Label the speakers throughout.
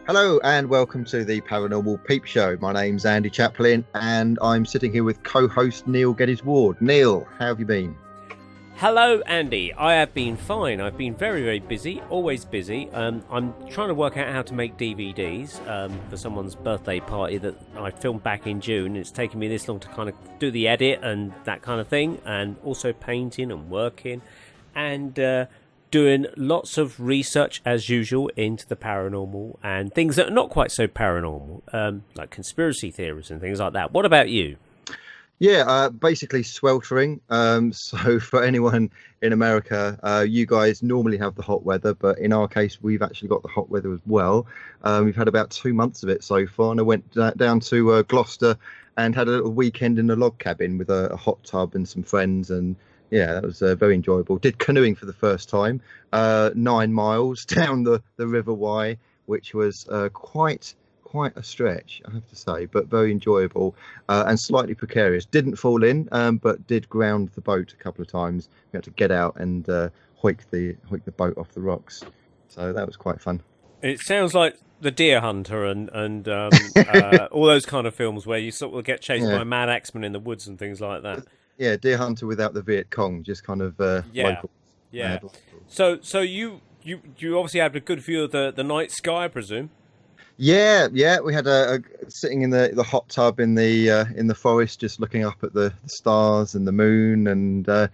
Speaker 1: Hello and welcome to the Paranormal Peep Show. My name's Andy Chaplin and I'm sitting here with co-host Neil Geddes-Ward. Neil, how have you been?
Speaker 2: Hello, Andy. I have been fine. I've been very, very busy, always busy. I'm trying to work out how to make DVDs for someone's birthday party that I filmed back in June. It's taken me this long to kind of do the edit and that kind of thing, and also painting and working and doing lots of research as usual into the paranormal and things that are not quite so paranormal, like conspiracy theories and things like that. What about you?
Speaker 1: Yeah, basically sweltering. So for anyone in America, you guys normally have the hot weather, but in our case, we've actually got the hot weather as well. We've had about 2 months of it so far, and I went down to Gloucester and had a little weekend in a log cabin with a hot tub and some friends, and yeah, that was very enjoyable. Did canoeing for the first time, 9 miles down the River Wye, which was quite a stretch, I have to say, but very enjoyable and slightly precarious. Didn't fall in, but did ground the boat a couple of times. We had to get out and hoik the boat off the rocks. So that was quite fun.
Speaker 2: It sounds like The Deer Hunter and all those kind of films where you sort of get chased by mad axemen in the woods and things like that.
Speaker 1: Yeah, Deer Hunter without the Viet Cong, just kind of local.
Speaker 2: Yeah. So you obviously had a good view of the night sky, I presume.
Speaker 1: Yeah, we had a sitting in the hot tub in the forest, just looking up at the stars and the moon and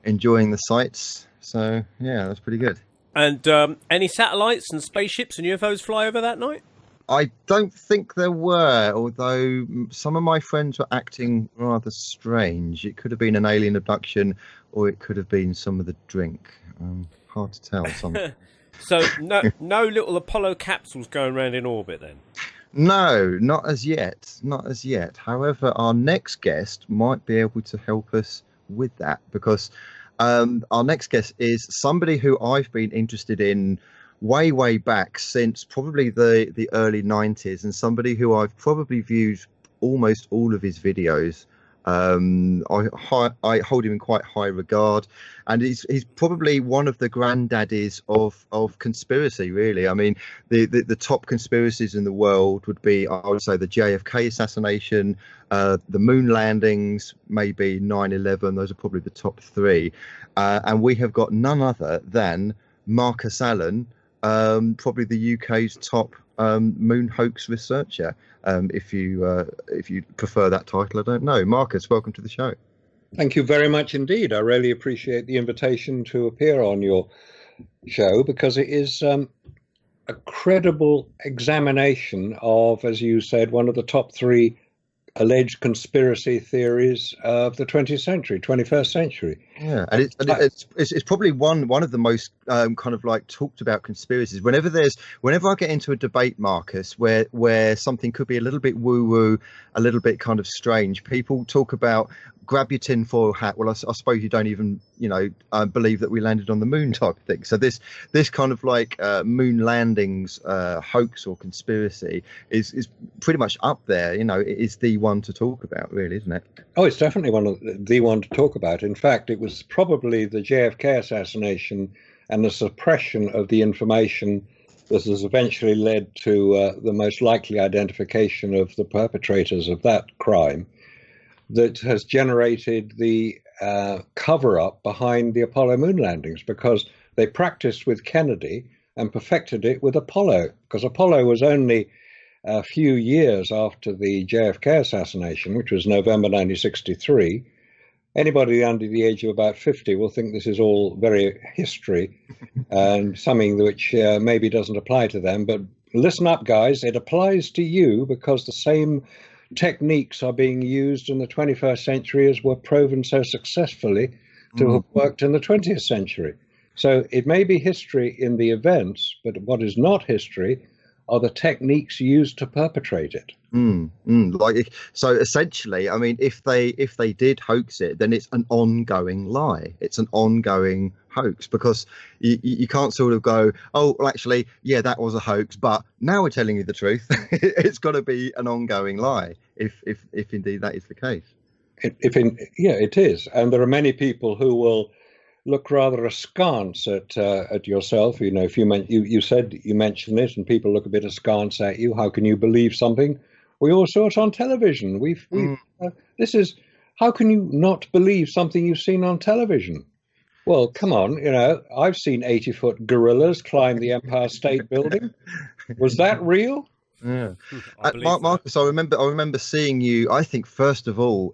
Speaker 1: enjoying the sights. So yeah, that's pretty good.
Speaker 2: And any satellites and spaceships and UFOs fly over that night?
Speaker 1: I don't think there were, although some of my friends were acting rather strange. It could have been an alien abduction, or it could have been some of the drink. Hard to tell.
Speaker 2: So no little Apollo capsules going around in orbit then?
Speaker 1: No, not as yet. Not as yet. However, our next guest might be able to help us with that, because our next guest is somebody who I've been interested in way back since probably the early 90s, and somebody who I've probably viewed almost all of his videos. I hold him in quite high regard, and he's probably one of the granddaddies of conspiracy, really. I mean, the top conspiracies in the world would be, I would say, the JFK assassination, the moon landings, maybe 9/11. Those are probably the top three, and we have got none other than Marcus Allen, probably the UK's top moon hoax researcher. If you prefer that title, I don't know. Marcus, welcome to the show.
Speaker 3: Thank you very much indeed. I really appreciate the invitation to appear on your show, because it is a credible examination of, as you said, one of the top three alleged conspiracy theories of the 20th century, 21st century.
Speaker 1: Yeah, and it's probably one of the most kind of like talked about conspiracies. Whenever I get into a debate, Marcus, where something could be a little bit woo-woo, a little bit kind of strange, people talk about grab your tinfoil hat. Well, I suppose you don't even, believe that we landed on the moon type of thing. So this kind of like moon landings hoax or conspiracy is pretty much up there. It is the one to talk about, really, isn't it?
Speaker 3: Oh, it's definitely the one to talk about. In fact, it was probably the JFK assassination and the suppression of the information that has eventually led to the most likely identification of the perpetrators of that crime that has generated the cover-up behind the Apollo moon landings, because they practiced with Kennedy and perfected it with Apollo, because Apollo was only a few years after the JFK assassination, which was November 1963. Anybody under the age of about 50 will think this is all very history and something which maybe doesn't apply to them. But listen up, guys, it applies to you, because the same techniques are being used in the 21st century as were proven so successfully to have worked in the 20th century. So it may be history in the events, but what is not history are the techniques used to perpetrate it.
Speaker 1: So essentially, I mean, if they did hoax it, then it's an ongoing lie. It's an ongoing hoax, because you can't sort of go, oh, well, actually, yeah, that was a hoax, but now we're telling you the truth. It's got to be an ongoing lie, if indeed that is the case.
Speaker 3: It is, and there are many people who will look rather askance at yourself. You know, if you said you mentioned it, and people look a bit askance at you. How can you believe something? We all saw it on television. This is, how can you not believe something you've seen on television? Well, come on, you know, I've seen 80-foot gorillas climb the Empire State Building. Was that real?
Speaker 1: Yeah,
Speaker 2: I believe that.
Speaker 1: Marcus, I remember seeing you. I think first of all,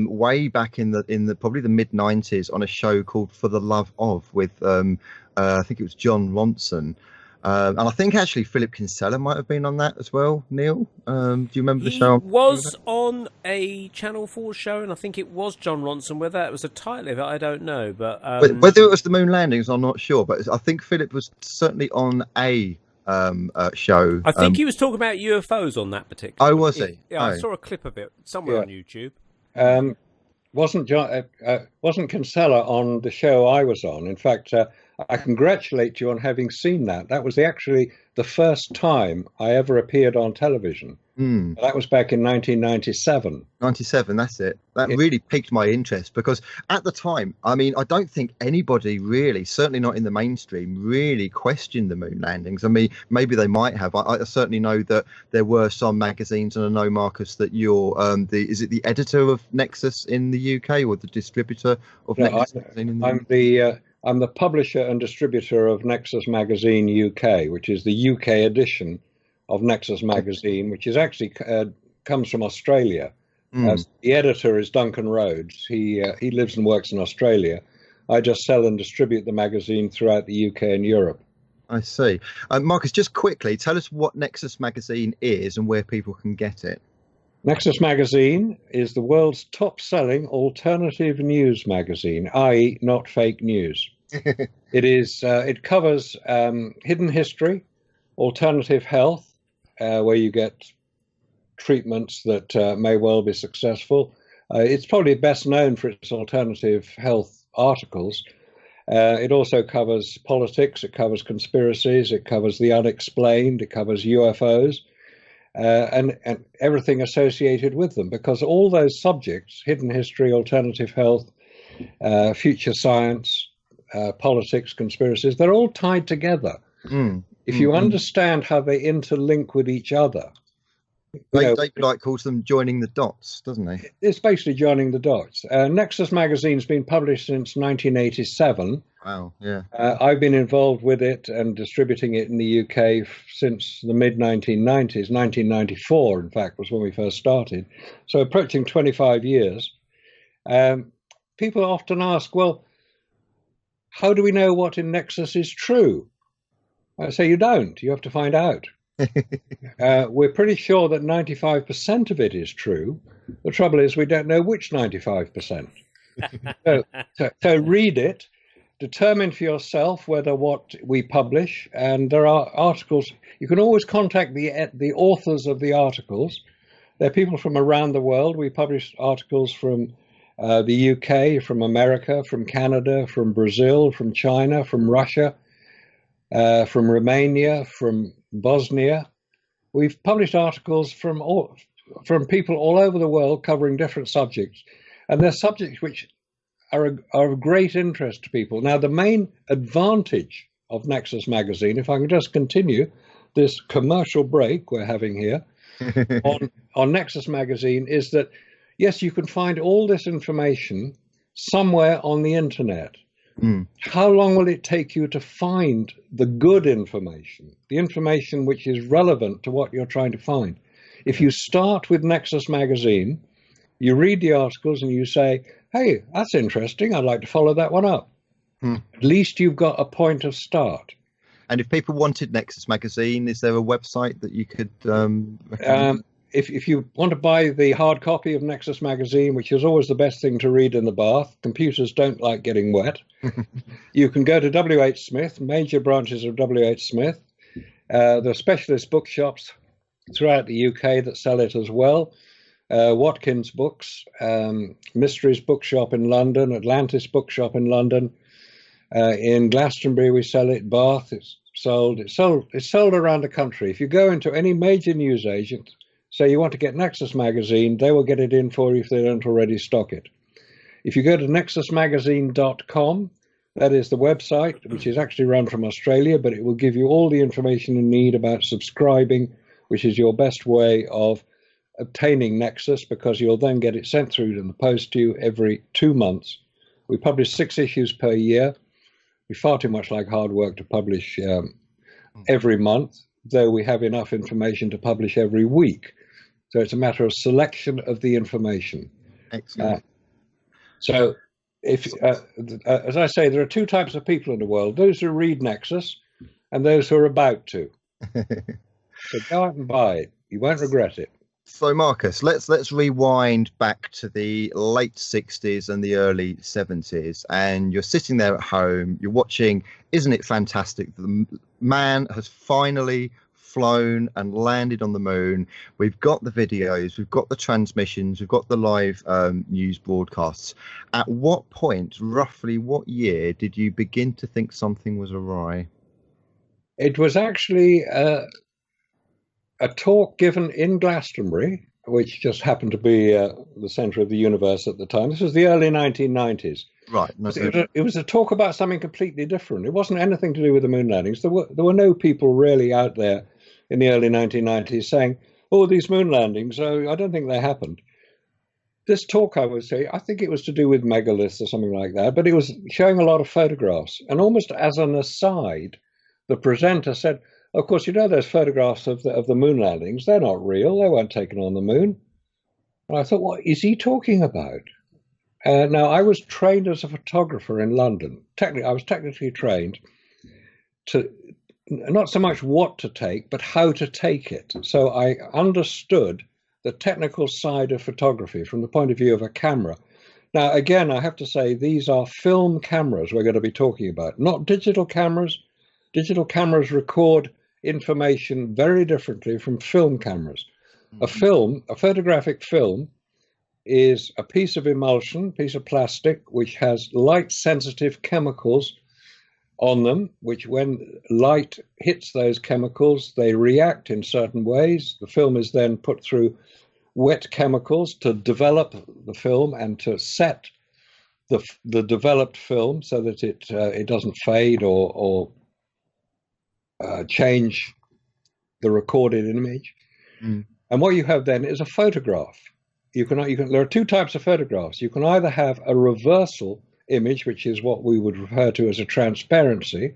Speaker 1: way back in the probably the mid-90s on a show called For the Love of with I think it was John Ronson, and I think actually Philip Kinsella might have been on that as well. Neil, do you remember the
Speaker 2: He
Speaker 1: show?
Speaker 2: was on a Channel 4 show, and I think it was John Ronson. Whether that was the title of it, I don't know. But
Speaker 1: Whether it was the moon landings, I'm not sure. But I think Philip was certainly on a show.
Speaker 2: I think he was talking about UFOs on that particular.
Speaker 1: Oh, was he?
Speaker 2: Yeah, I
Speaker 1: Oh.
Speaker 2: saw a clip of it somewhere on YouTube.
Speaker 3: Wasn't Kinsella on the show I was on? In fact, I congratulate you on having seen that. That was actually the first time I ever appeared on television. That was back in 1997.
Speaker 1: 97, that's it. That really piqued my interest because at the time, I mean, I don't think anybody really, certainly not in the mainstream, really questioned the moon landings. I mean, maybe they might have. I certainly know that there were some magazines, and I know, Marcus, that you're is it the editor of Nexus in the UK or the distributor of Nexus magazine in the UK?
Speaker 3: I'm the publisher and distributor of Nexus Magazine UK, which is the UK edition of Nexus Magazine, which is actually comes from Australia. The editor is Duncan Rhodes. He lives and works in Australia. I just sell and distribute the magazine throughout the UK and Europe.
Speaker 1: I see. Marcus, just quickly, tell us what Nexus Magazine is and where people can get it.
Speaker 3: Nexus Magazine is the world's top-selling alternative news magazine, i.e. not fake news. It covers hidden history, alternative health, where you get treatments that may well be successful. It's probably best known for its alternative health articles. It also covers politics, it covers conspiracies, it covers the unexplained, it covers UFOs, and everything associated with them, because all those subjects, hidden history, alternative health, future science, politics, conspiracies, they're all tied together. If you understand how they interlink with each other.
Speaker 1: David Icke calls them joining the dots, doesn't he?
Speaker 3: It's basically joining the dots. Nexus Magazine's been published since 1987.
Speaker 1: Wow, yeah.
Speaker 3: I've been involved with it and distributing it in the UK since the mid-1990s. 1994, in fact, was when we first started. So approaching 25 years. People often ask, well, how do we know what in Nexus is true? I say you don't. You have to find out. We're pretty sure that 95% of it is true. The trouble is we don't know which 95%. So read it, determine for yourself whether what we publish, and there are articles. You can always contact the authors of the articles. They're people from around the world. We publish articles from the UK, from America, from Canada, from Brazil, from China, from Russia, from Romania, from Bosnia. We've published articles from people all over the world covering different subjects, and they're subjects which are of great interest to people. Now, the main advantage of Nexus Magazine, if I can just continue this commercial break we're having here on Nexus Magazine, is that, yes, you can find all this information somewhere on the internet. How long will it take you to find the good information, the information which is relevant to what you're trying to find? If you start with Nexus Magazine, you read the articles and you say, hey, that's interesting, I'd like to follow that one up. At least you've got a point of start.
Speaker 1: And if people wanted Nexus Magazine, is there a website that you could recommend?
Speaker 3: If you want to buy the hard copy of Nexus Magazine, which is always the best thing to read in the bath, computers don't like getting wet, you can go to W.H. Smith, major branches of W.H. Smith. There are specialist bookshops throughout the UK that sell it as well. Watkins Books, Mysteries Bookshop in London, Atlantis Bookshop in London. In Glastonbury we sell it, Bath it's sold around the country. If you go into any major newsagent, say you want to get Nexus Magazine, they will get it in for you if they don't already stock it. If you go to nexusmagazine.com, That is the website, which is actually run from Australia, but it will give you all the information you need about subscribing, which is your best way of obtaining Nexus, because you'll then get it sent through in the post to you every 2 months. We publish 6 issues per year. We far too much like hard work to publish every month, though we have enough information to publish every week. So it's a matter of selection of the information.
Speaker 1: Excellent.
Speaker 3: So if, as I say, there are 2 types of people in the world: those who read Nexus and those who are about to. So go out and buy it. You won't regret it.
Speaker 1: So Marcus, let's rewind back to the late 60s and the early 70s, and you're sitting there at home, you're watching Isn't It Fantastic? The man has finally flown and landed on the moon. We've got the videos, we've got the transmissions, we've got the live news broadcasts. At what point, roughly what year, did you begin to think something was awry?
Speaker 3: It was actually a talk given in Glastonbury, which just happened to be the centre of the universe at the time. This was the early 1990s.
Speaker 1: Right. No,
Speaker 3: it was a talk about something completely different. It wasn't anything to do with the moon landings. There were no people really out there in the early 1990s saying, oh, these moon landings, I don't think they happened. This talk, I would say, I think it was to do with megaliths or something like that, but it was showing a lot of photographs. And almost as an aside, the presenter said, of course, you know those photographs of the moon landings, they're not real, they weren't taken on the moon. And I thought, what is he talking about? Now, I was trained as a photographer in London. I was technically trained to not so much what to take, but how to take it. So I understood the technical side of photography from the point of view of a camera. Now, again, I have to say, these are film cameras we're going to be talking about, not digital cameras. Digital cameras record information very differently from film cameras. A photographic film, is a piece of emulsion, piece of plastic, which has light-sensitive chemicals on them, which when light hits those chemicals, they react in certain ways. The film is then put through wet chemicals to develop the film and to set the developed film so that it doesn't fade or change the recorded image. And what you have then is a photograph. There are 2 types of photographs. You can either have a reversal image, which is what we would refer to as a transparency,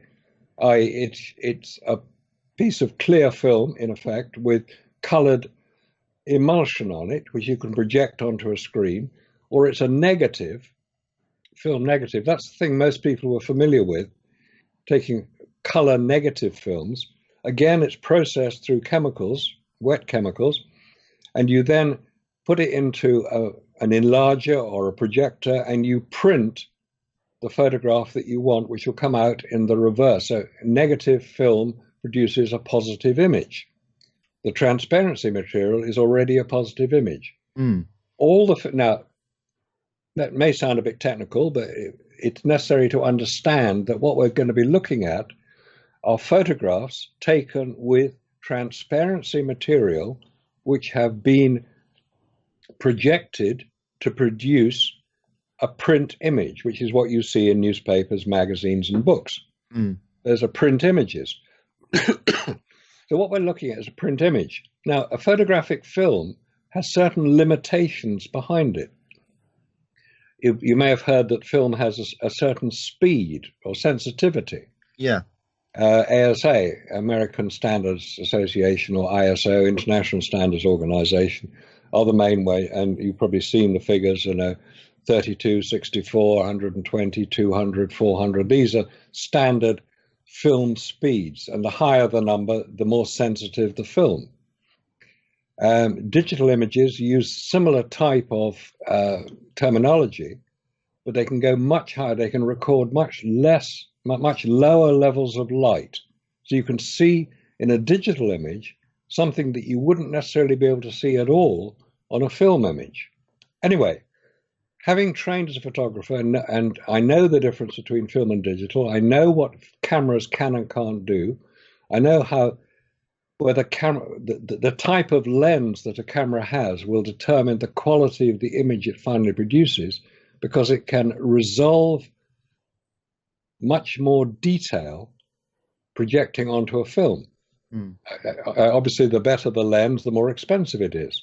Speaker 3: i.e. it's a piece of clear film, in effect, with colored emulsion on it, which you can project onto a screen, or it's a negative, film negative. That's the thing most people were familiar with, taking color negative films. Again, it's processed through chemicals, wet chemicals, and you then put it into an enlarger or a projector, and you print the photograph that you want, which will come out in the reverse. So negative film produces a positive image. The transparency material is already a positive image. Now, that may sound a bit technical, but it's necessary to understand that what we're going to be looking at are photographs taken with transparency material, which have been projected to produce a print image, which is what you see in newspapers, magazines, and books. There's a print images. So what we're looking at is a print image. Now, a photographic film has certain limitations behind it. You may have heard that film has a certain speed or sensitivity.
Speaker 1: Yeah.
Speaker 3: ASA, American Standards Association, or ISO, International Standards Organization, are the main way, and you've probably seen the figures, 32, 64, 120, 200, 400. These are standard film speeds, and the higher the number, the more sensitive the film. Digital images use similar type of terminology, but they can go much higher. They can record much lower levels of light. So you can see in a digital image something that you wouldn't necessarily be able to see at all on a film image. Anyway, having trained as a photographer, and I know the difference between film and digital, I know what cameras can and can't do. I know whether the type of lens that a camera has will determine the quality of the image it finally produces, because it can resolve much more detail projecting onto a film. Obviously, the better the lens, the more expensive it is.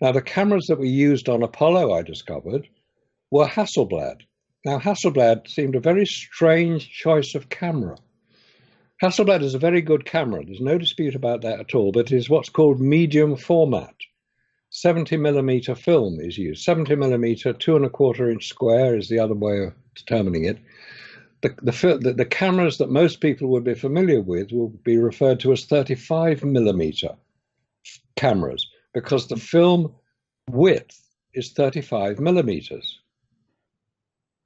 Speaker 3: Now, the cameras that we used on Apollo, I discovered, were Hasselblad. Now, Hasselblad seemed a very strange choice of camera. Hasselblad is a very good camera. There's no dispute about that at all, but it is what's called medium format. 70mm film is used. 70mm, 2¼ inch square is the other way of determining it. The cameras that most people would be familiar with will be referred to as 35mm cameras, because the film width is 35mm.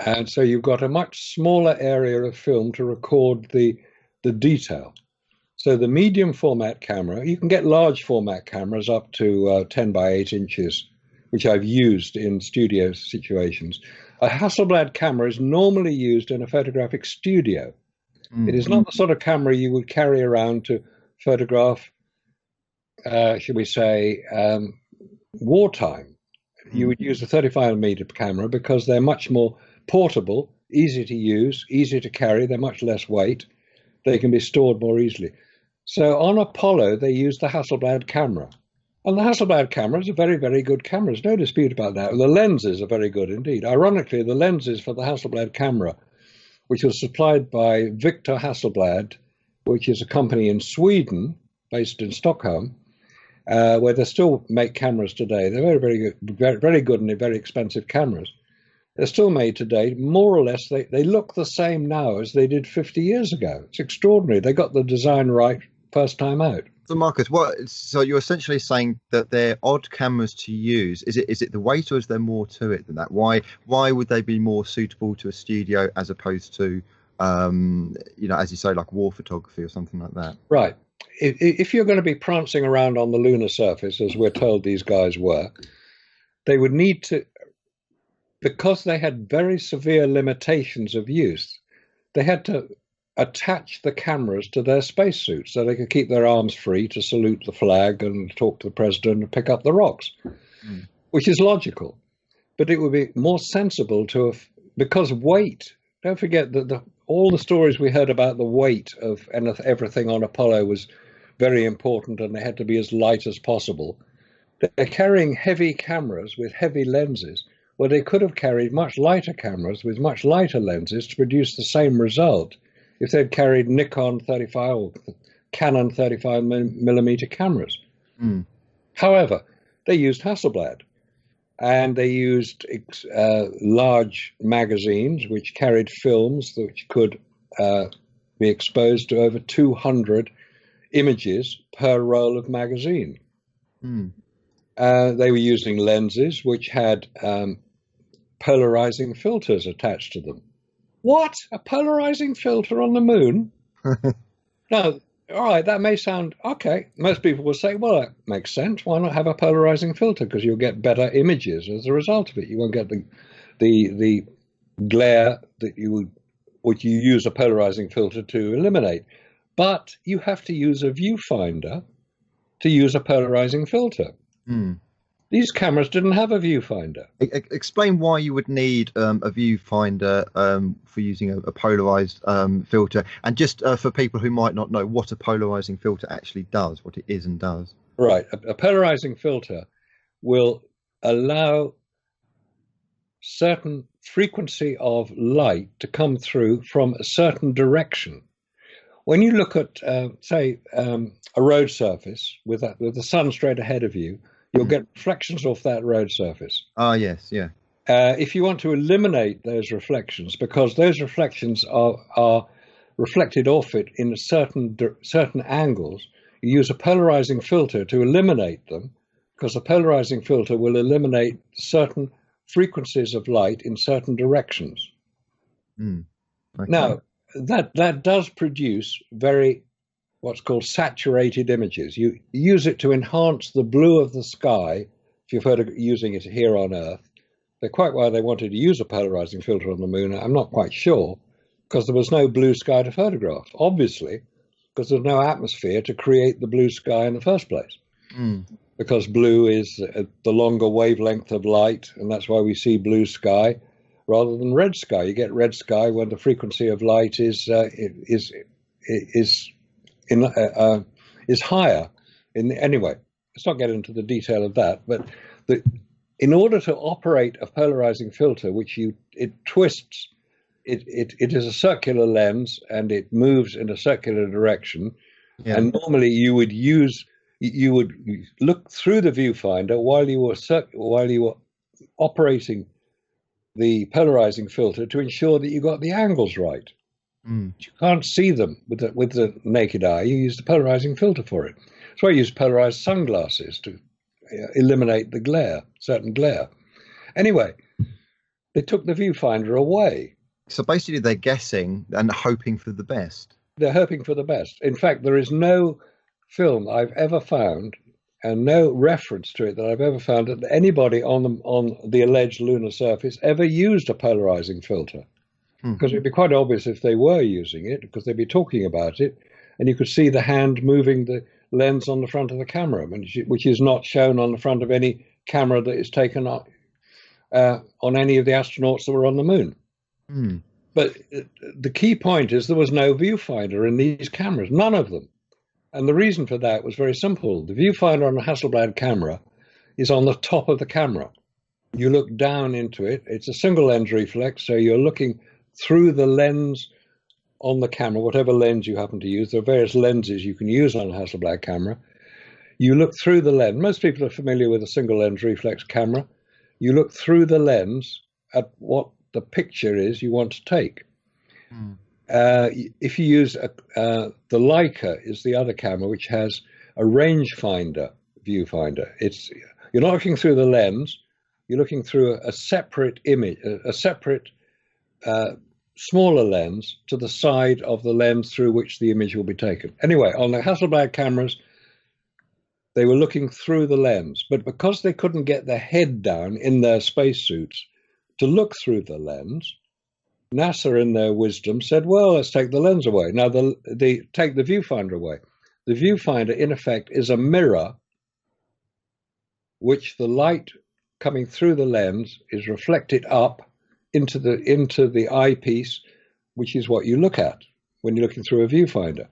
Speaker 3: And so you've got a much smaller area of film to record the detail. So the medium format camera, you can get large format cameras up to 10 by 8 inches, which I've used in studio situations. A Hasselblad camera is normally used in a photographic studio. It is not the sort of camera you would carry around to photograph, should we say, wartime. You would use a 35mm camera because they're much more portable, easy to use, easy to carry. They're much less weight. They can be stored more easily. So on Apollo, they used the Hasselblad camera. And the Hasselblad camera is a very, very good camera. There's no dispute about that. The lenses are very good indeed. Ironically, the lenses for the Hasselblad camera, which was supplied by Victor Hasselblad, which is a company in Sweden, based in Stockholm, where they still make cameras today. They're very, very good, very good and very expensive cameras. They're still made today. More or less, they look the same now as they did 50 years ago. It's extraordinary. They got the design right first time out.
Speaker 1: So Marcus, so you're essentially saying that they're odd cameras to use. Is it the weight, or is there more to it than that? Why would they be more suitable to a studio as opposed to, as you say, like war photography or something like that?
Speaker 3: Right. If you're going to be prancing around on the lunar surface, as we're told these guys were, they would need to, because they had very severe limitations of use, they had to attach the cameras to their spacesuits so they could keep their arms free to salute the flag and talk to the president and pick up the rocks, which is logical. But it would be more sensible to have, because weight, don't forget that all the stories we heard about the weight of everything on Apollo was very important, and they had to be as light as possible. They're carrying heavy cameras with heavy lenses, where they could have carried much lighter cameras with much lighter lenses to produce the same result if they'd carried Nikon 35 or Canon 35mm cameras. However, they used Hasselblad, and they used large magazines which carried films which could be exposed to over 200 images per roll of magazine. They were using lenses which had polarizing filters attached to them. What? A polarizing filter on the moon? Now, all right, that may sound okay. Most people will say, well, that makes sense. Why not have a polarizing filter? Because you'll get better images as a result of it. You won't get the glare that would you use a polarizing filter to eliminate. But you have to use a viewfinder to use a polarizing filter. These cameras didn't have a viewfinder.
Speaker 1: Explain why you would need a viewfinder for using a polarized filter, and just for people who might not know what a polarizing filter actually does, what it is and does.
Speaker 3: Right. A polarizing filter will allow certain frequency of light to come through from a certain direction. When you look at, say, a road surface with the sun straight ahead of you, you'll get reflections off that road surface.
Speaker 1: Ah, yes, yeah.
Speaker 3: If you want to eliminate those reflections, because those reflections are reflected off it in certain angles, you use a polarizing filter to eliminate them, because a polarizing filter will eliminate certain frequencies of light in certain directions.
Speaker 1: Okay.
Speaker 3: Now, that does produce what's called saturated images. You use it to enhance the blue of the sky if you're using it here on Earth. They're quite why they wanted to use a polarizing filter on the moon, I'm not quite sure, because there was no blue sky to photograph, obviously, because there's no atmosphere to create the blue sky in the first place. Because blue is the longer wavelength of light, and that's why we see blue sky. rather than red sky. You get red sky when the frequency of light is higher. Anyway, let's not get into the detail of that. But in order to operate a polarizing filter, it twists, it is a circular lens and it moves in a circular direction. Yeah. And normally you would look through the viewfinder while you were operating the polarizing filter to ensure that you got the angles right. You can't see them with the naked eye. You use the polarizing filter for it. That's why I use polarized sunglasses to eliminate the glare, certain glare. Anyway, they took the viewfinder away.
Speaker 1: So basically they're guessing and hoping for the best.
Speaker 3: They're hoping for the best. In fact, there is no film I've ever found and no reference to it that I've ever found that anybody on the alleged lunar surface ever used a polarizing filter. Because it'd be quite obvious if they were using it, because they'd be talking about it, and you could see the hand moving the lens on the front of the camera, which is not shown on the front of any camera that is taken on any of the astronauts that were on the moon. But the key point is there was no viewfinder in these cameras, none of them. And the reason for that was very simple. The viewfinder on a Hasselblad camera is on the top of the camera. You look down into it. It's a single lens reflex, so you're looking through the lens on the camera, whatever lens you happen to use. There are various lenses you can use on a Hasselblad camera. You look through the lens. Most people are familiar with a single lens reflex camera. You look through the lens at what the picture is you want to take. If you use the Leica is the other camera, which has a rangefinder viewfinder. You're not looking through the lens. You're looking through a separate image, a separate smaller lens to the side of the lens through which the image will be taken. Anyway, on the Hasselblad cameras, they were looking through the lens, but because they couldn't get their head down in their spacesuits to look through the lens, NASA, in their wisdom, said, well, let's take the lens away. Now, they take the viewfinder away. The viewfinder, in effect, is a mirror which the light coming through the lens is reflected up into the eyepiece, which is what you look at when you're looking through a viewfinder.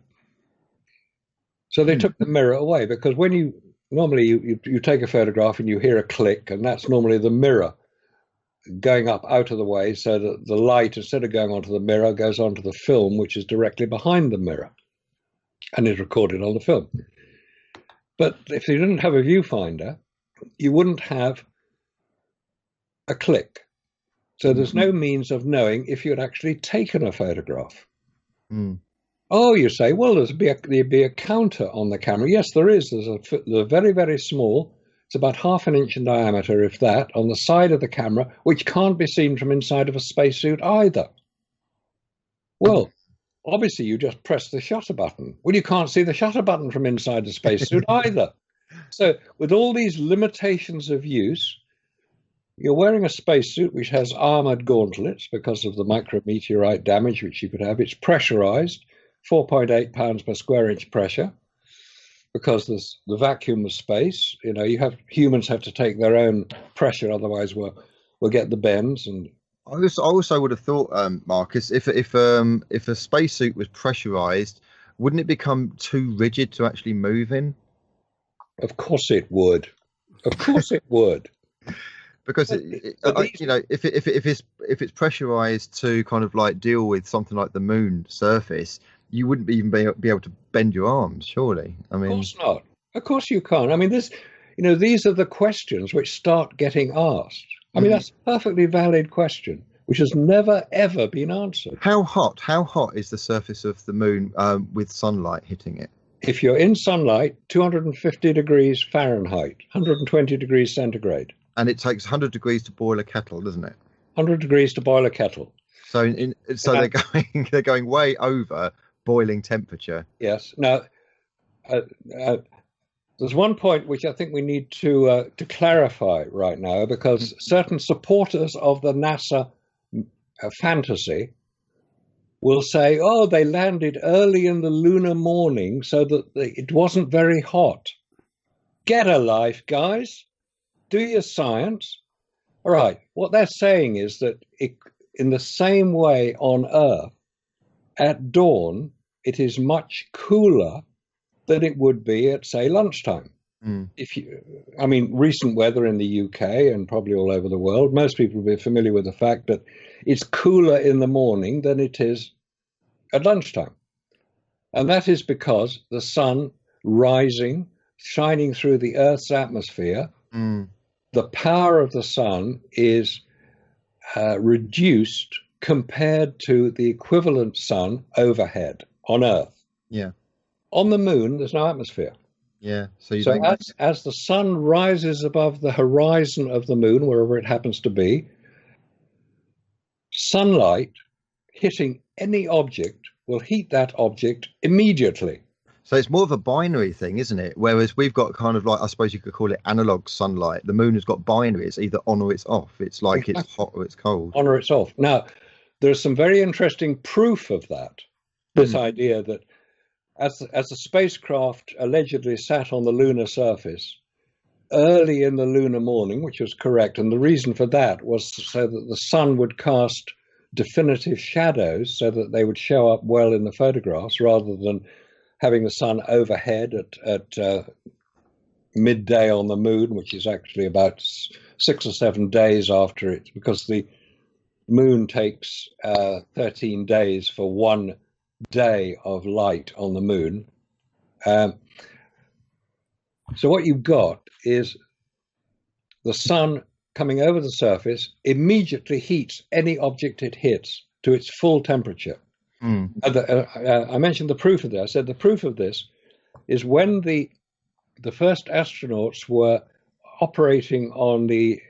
Speaker 3: So they took the mirror away, because when you take a photograph and you hear a click, and that's normally the mirror going up out of the way, so that the light, instead of going onto the mirror, goes onto the film, which is directly behind the mirror and is recorded on the film. But if you didn't have a viewfinder, you wouldn't have a click. So there's no means of knowing if you had actually taken a photograph. Oh, you say, well, there'd be a counter on the camera. Yes, there is. They're very, very small. It's about 1/2 inch in diameter, if that, on the side of the camera, which can't be seen from inside of a spacesuit either. Well, obviously, you just press the shutter button. Well, you can't see the shutter button from inside the spacesuit either. So with all these limitations of use, you're wearing a spacesuit which has armored gauntlets because of the micrometeorite damage which you could have. It's pressurized, 4.8 pounds per square inch pressure, because there's the vacuum of space. Humans have to take their own pressure, otherwise we'll get the bends. And
Speaker 1: I also would have thought, Marcus, if a spacesuit was pressurized, wouldn't it become too rigid to actually move in?
Speaker 3: Of course it would. Of course it would.
Speaker 1: Because if it's pressurized to kind of like deal with something like the moon surface, you wouldn't even be able to bend your arms, surely. I mean, of course
Speaker 3: not. Of course you can't. I mean, these are the questions which start getting asked. I mean, that's a perfectly valid question, which has never ever been answered.
Speaker 1: How hot is the surface of the moon with sunlight hitting it?
Speaker 3: If you're in sunlight, 250 degrees Fahrenheit, 120 degrees centigrade.
Speaker 1: And it takes 100 degrees to boil a kettle, doesn't it?
Speaker 3: 100 degrees to boil a kettle.
Speaker 1: So they're going way over boiling temperature.
Speaker 3: Yes. Now, there's one point which I think we need to clarify right now, because certain supporters of the NASA fantasy will say, oh, they landed early in the lunar morning so that it wasn't very hot. Get a life, guys. Do your science. All right. What they're saying is that in the same way on Earth, at dawn, it is much cooler than it would be at, say, lunchtime. Recent weather in the UK and probably all over the world, most people will be familiar with the fact that it's cooler in the morning than it is at lunchtime. And that is because the sun rising, shining through the Earth's atmosphere, the power of the sun is reduced compared to the equivalent sun overhead on Earth.
Speaker 1: Yeah.
Speaker 3: On the moon, there's no atmosphere.
Speaker 1: Yeah. So
Speaker 3: as the sun rises above the horizon of the moon, wherever it happens to be, sunlight hitting any object will heat that object immediately.
Speaker 1: So it's more of a binary thing, isn't it? Whereas we've got kind of like, I suppose you could call it analog sunlight. The moon has got binary. It's either on or it's off. It's like it's hot or it's cold.
Speaker 3: On or it's off. Now, there's some very interesting proof of that. This idea that as the spacecraft allegedly sat on the lunar surface early in the lunar morning, which was correct, and the reason for that was so that the sun would cast definitive shadows so that they would show up well in the photographs rather than having the sun overhead at midday on the moon, which is actually about 6 or 7 days after it, because the moon takes 13 days for 1 day of light on the moon. So what you've got is the sun coming over the surface immediately heats any object it hits to its full temperature. I mentioned the proof of this. I said the proof of this is when the first astronauts were operating on the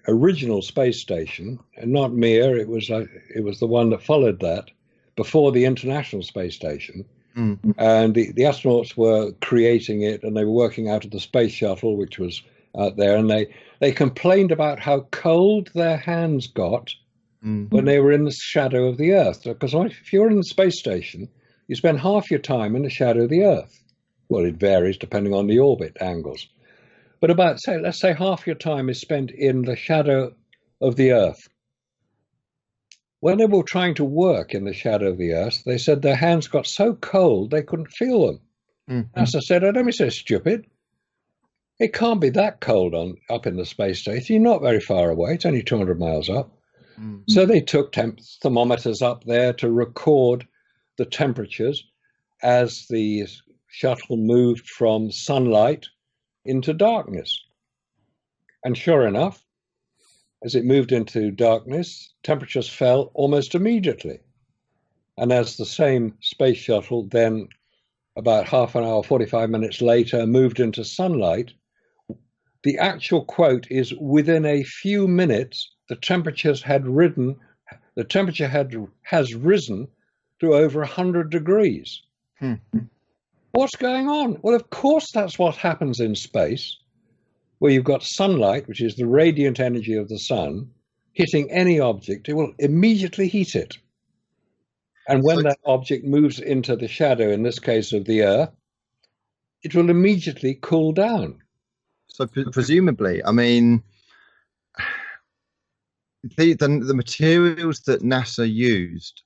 Speaker 3: original space station, and not Mir, it was the one that followed that before the International Space Station. And the astronauts were creating it, and they were working out of the space shuttle, which was out there, and they complained about how cold their hands got when they were in the shadow of the Earth. Because if you're in the space station, you spend half your time in the shadow of the Earth. Well, it varies depending on the orbit angles. But let's say half your time is spent in the shadow of the Earth. When they were trying to work in the shadow of the Earth, they said their hands got so cold they couldn't feel them. As I said, don't be so stupid. It can't be that cold up in the space station. You're not very far away. It's only 200 miles up. So they took thermometers up there to record the temperatures as the shuttle moved from sunlight into darkness. And sure enough, as it moved into darkness, temperatures fell almost immediately. And as the same space shuttle then, about half an hour, 45 minutes later, moved into sunlight, the actual quote is within a few minutes, the temperature has risen to over 100 degrees. What's going on? Well, of course, that's what happens in space, where you've got sunlight, which is the radiant energy of the sun, hitting any object, it will immediately heat it. And when that object moves into the shadow, in this case of the Earth, it will immediately cool down.
Speaker 1: So presumably, I mean, the materials that NASA used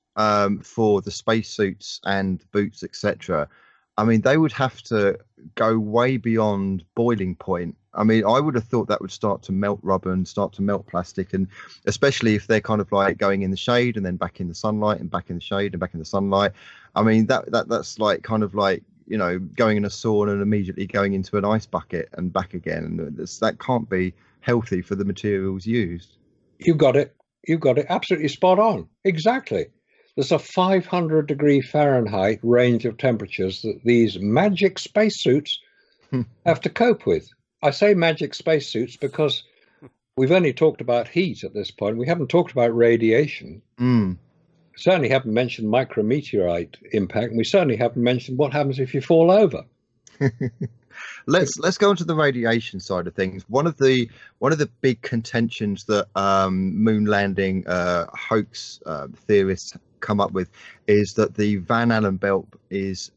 Speaker 1: for the spacesuits and boots, etc., I mean, they would have to go way beyond boiling point. I mean, I would have thought that would start to melt rubber and start to melt plastic, and especially if they're kind of like going in the shade and then back in the sunlight and back in the shade and back in the sunlight. I mean, that's like kind of like, you know, going in a sauna and immediately going into an ice bucket and back again. And that can't be healthy for the materials used.
Speaker 3: You've got it. Absolutely spot on. Exactly. There's a 500 degree Fahrenheit range of temperatures that these magic spacesuits have to cope with. I say magic spacesuits because we've only talked about heat at this point. We haven't talked about radiation. Certainly haven't mentioned micrometeorite impact, and we certainly haven't mentioned what happens if you fall over.
Speaker 1: Let's go on to the radiation side of things. One of the big contentions that moon landing hoax theorists come up with is that the Van Allen belt is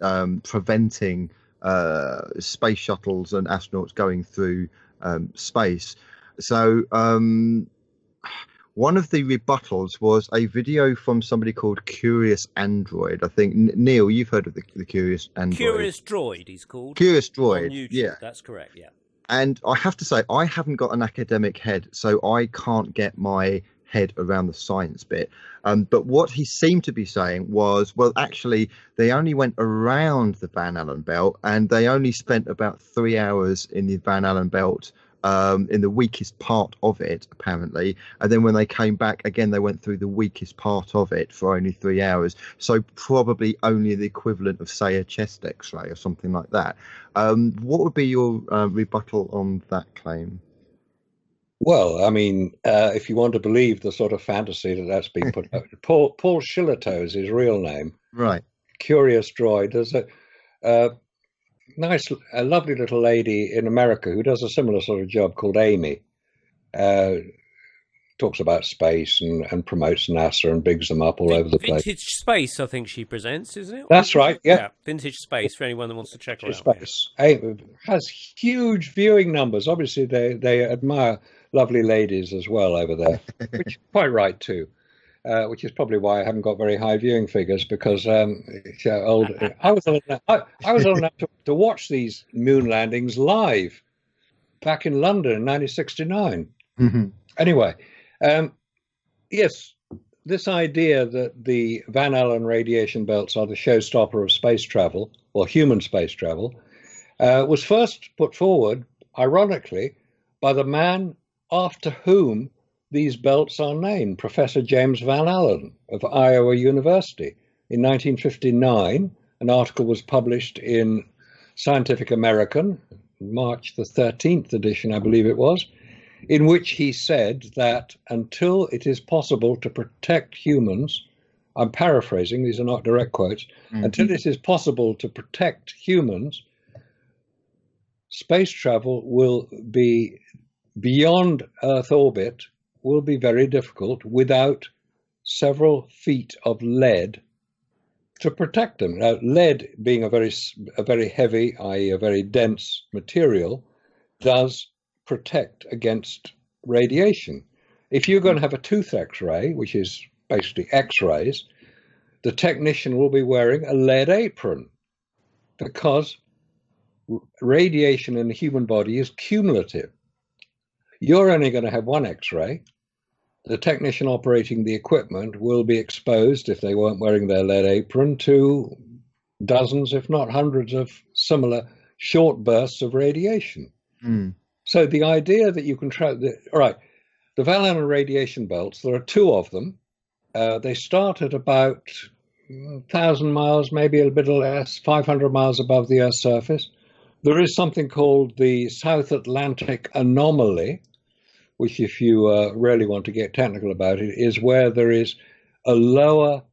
Speaker 1: preventing space shuttles and astronauts going through space. So one of the rebuttals was a video from somebody called Curious Android. I think Neil, you've heard of the Curious Android.
Speaker 2: Curious Droid, he's called.
Speaker 1: Curious Droid.
Speaker 2: On YouTube.
Speaker 1: Yeah,
Speaker 2: That's correct. Yeah.
Speaker 1: and I have to say, I haven't got an academic head, so I can't get my head around the science bit. But what he seemed to be saying was, well, actually, they only went around the Van Allen belt, and they only spent about 3 hours in the Van Allen belt, in the weakest part of it, apparently. And then when they came back again, they went through the weakest part of it for only 3 hours. So probably only the equivalent of, say, a chest X-ray or something like that. What would be your rebuttal on that claim?
Speaker 3: Well, I mean, if you want to believe the sort of fantasy that's been put out, Paul Shillitoe is his real name.
Speaker 1: Right.
Speaker 3: Curious Droid. There's a lovely little lady in America who does a similar sort of job called Amy. Talks about space and promotes NASA and bigs them up all over the place.
Speaker 2: Vintage Space, I think she presents, isn't it?
Speaker 3: That's right, yeah.
Speaker 2: Vintage Space, for anyone that wants to check her out.
Speaker 3: Space. Has huge viewing numbers. Obviously, they admire lovely ladies as well over there, which is quite right too. Which is probably why I haven't got very high viewing figures, because I was old enough to watch these moon landings live back in London in 1969.
Speaker 1: Mm-hmm.
Speaker 3: Anyway, yes, this idea that the Van Allen radiation belts are the showstopper of space travel, or human space travel, was first put forward, ironically, by the man after whom these belts are named, Professor James Van Allen of Iowa University. In 1959, an article was published in Scientific American, March the 13th edition, I believe it was, in which he said that until it is possible to protect humans, I'm paraphrasing, these are not direct quotes, until it is possible to protect humans, space travel will be beyond Earth orbit, will be very difficult without several feet of lead to protect them. Now, lead being a very heavy, i.e. a very dense material, does protect against radiation. If you're going to have a tooth X-ray, which is basically X-rays, the technician will be wearing a lead apron, because radiation in the human body is cumulative. You're only going to have one X-ray. The technician operating the equipment will be exposed, if they weren't wearing their lead apron, to dozens, if not hundreds, of similar short bursts of radiation. So the idea that you can the Van Allen radiation belts, there are two of them. They start at about 1,000 miles, maybe a bit less, 500 miles above the Earth's surface. There is something called the South Atlantic anomaly, which, if you really want to get technical about it, is where there is a lower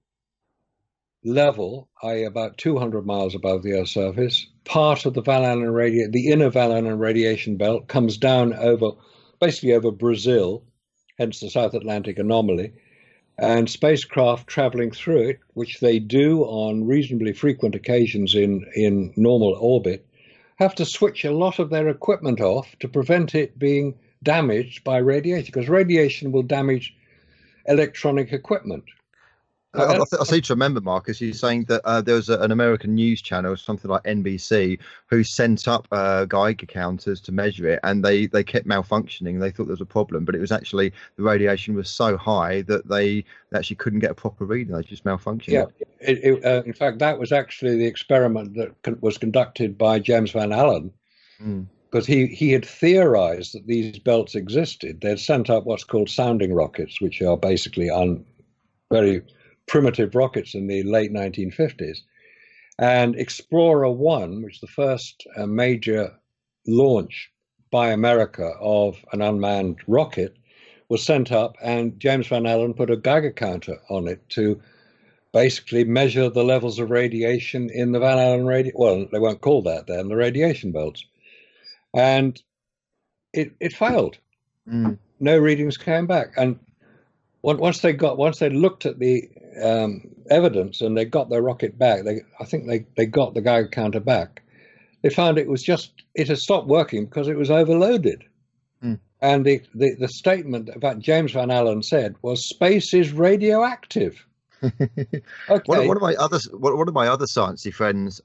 Speaker 3: level, i.e. about 200 miles above the Earth's surface. Part of the the inner Van Allen radiation belt comes down basically over Brazil, hence the South Atlantic anomaly, and spacecraft traveling through it, which they do on reasonably frequent occasions in normal orbit, have to switch a lot of their equipment off to prevent it being damaged by radiation, because radiation will damage electronic equipment.
Speaker 1: I seem to remember, Marcus, you saying that there was an American news channel, something like NBC, who sent up Geiger counters to measure it, and they kept malfunctioning. They thought there was a problem, but it was actually the radiation was so high that they actually couldn't get a proper reading. They just malfunctioned.
Speaker 3: Yeah, in fact, that was actually the experiment that was conducted by James Van Allen, because he had theorized that these belts existed. They had sent up what's called sounding rockets, which are basically very primitive rockets in the late 1950s. And Explorer 1, which is the first major launch by America of an unmanned rocket, was sent up, and James Van Allen put a Geiger counter on it to basically measure the levels of radiation in the Van Allen well, they weren't called that then, the radiation belts. And it failed. No readings came back. And once they looked at the evidence and they got their rocket back, I think they got the Geiger counter back, they found it had stopped working because it was overloaded. And the statement that James Van Allen said was, space is radioactive. Okay.
Speaker 1: One of my other sciencey friends,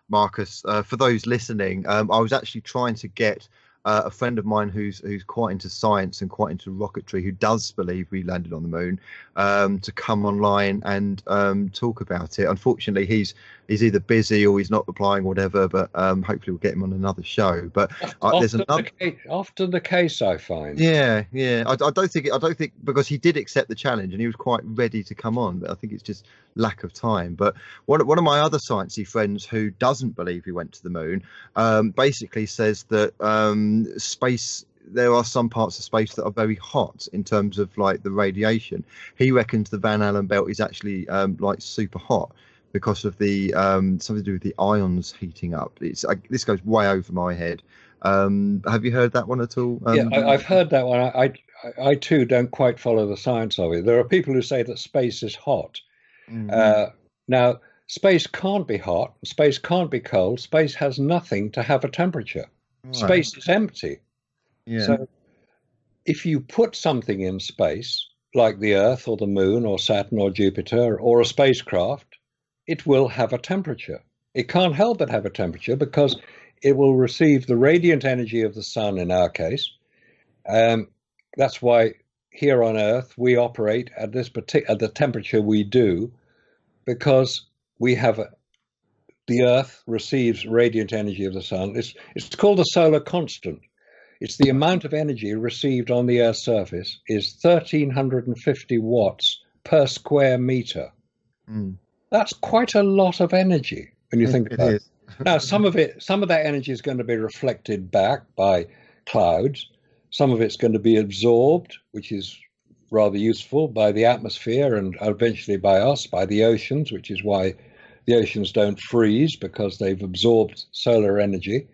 Speaker 1: Marcus, for those listening, I was actually trying to get a friend of mine who's quite into science and quite into rocketry, who does believe we landed on the moon, to come online and talk about it. Unfortunately, he's either busy or he's not replying, or whatever. But hopefully we'll get him on another show. But there's another.
Speaker 3: Often the case, I find.
Speaker 1: Yeah. I don't think because he did accept the challenge and he was quite ready to come on. But I think it's just lack of time. But one of my other sciencey friends who doesn't believe we went to the moon, basically says that space, there are some parts of space that are very hot in terms of like the radiation. He reckons the Van Allen belt is actually like super hot because of the something to do with the ions heating up. This goes way over my head. Have you heard that one at all?
Speaker 3: Yeah, I've heard that one. I too don't quite follow the science of it. There are people who say that space is hot. Now, space can't be hot. Space can't be cold. Space has nothing to have a temperature. Right. Space is empty.
Speaker 1: Yeah.
Speaker 3: So if you put something in space, like the Earth or the Moon or Saturn or Jupiter or a spacecraft, it will have a temperature. It can't help but have a temperature because it will receive the radiant energy of the sun in our case. That's why here on Earth we operate at at the temperature we do, because we have the Earth receives radiant energy of the sun. It's called the solar constant. It's the amount of energy received on the Earth's surface is 1,350 watts per square meter. That's quite a lot of energy when you think about it. Now, some of that energy is going to be reflected back by clouds. Some of it's going to be absorbed, which is rather useful, by the atmosphere and eventually by us, by the oceans, which is why the oceans don't freeze, because they've absorbed solar energy.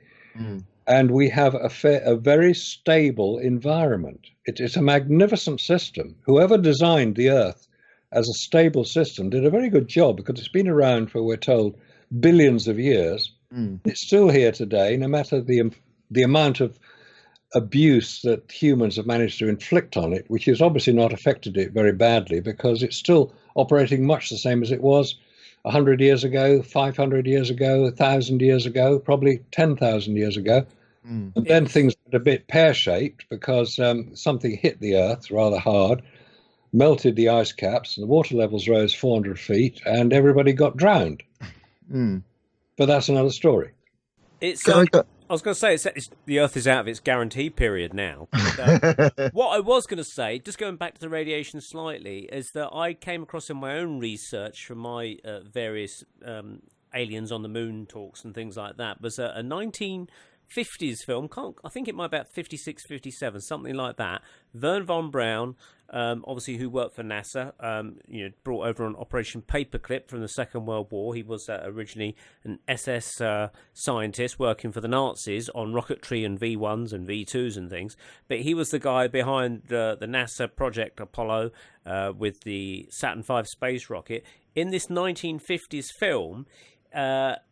Speaker 3: And we have a very stable environment. It's a magnificent system. Whoever designed the Earth as a stable system did a very good job, because it's been around for, we're told, billions of years. It's still here today, no matter the amount of abuse that humans have managed to inflict on it, which has obviously not affected it very badly, because it's still operating much the same as it was 100 years ago, 500 years ago, 1,000 years ago, probably 10,000 years ago. And then things got a bit pear-shaped because something hit the Earth rather hard, melted the ice caps, and the water levels rose 400 feet, and everybody got drowned. But that's another story.
Speaker 2: I was going to say, the Earth is out of its guarantee period now. What I was going to say, just going back to the radiation slightly, is that I came across in my own research from my various aliens on the moon talks and things like that, was a 1950s film. I think it might be about 56, 57, something like that. Wernher von Braun, obviously, who worked for NASA, brought over an Operation Paperclip from the Second World War. He was originally an SS scientist working for the Nazis on rocketry and V1s and V2s and things. But he was the guy behind the NASA Project Apollo with the Saturn V space rocket. In this 1950s film,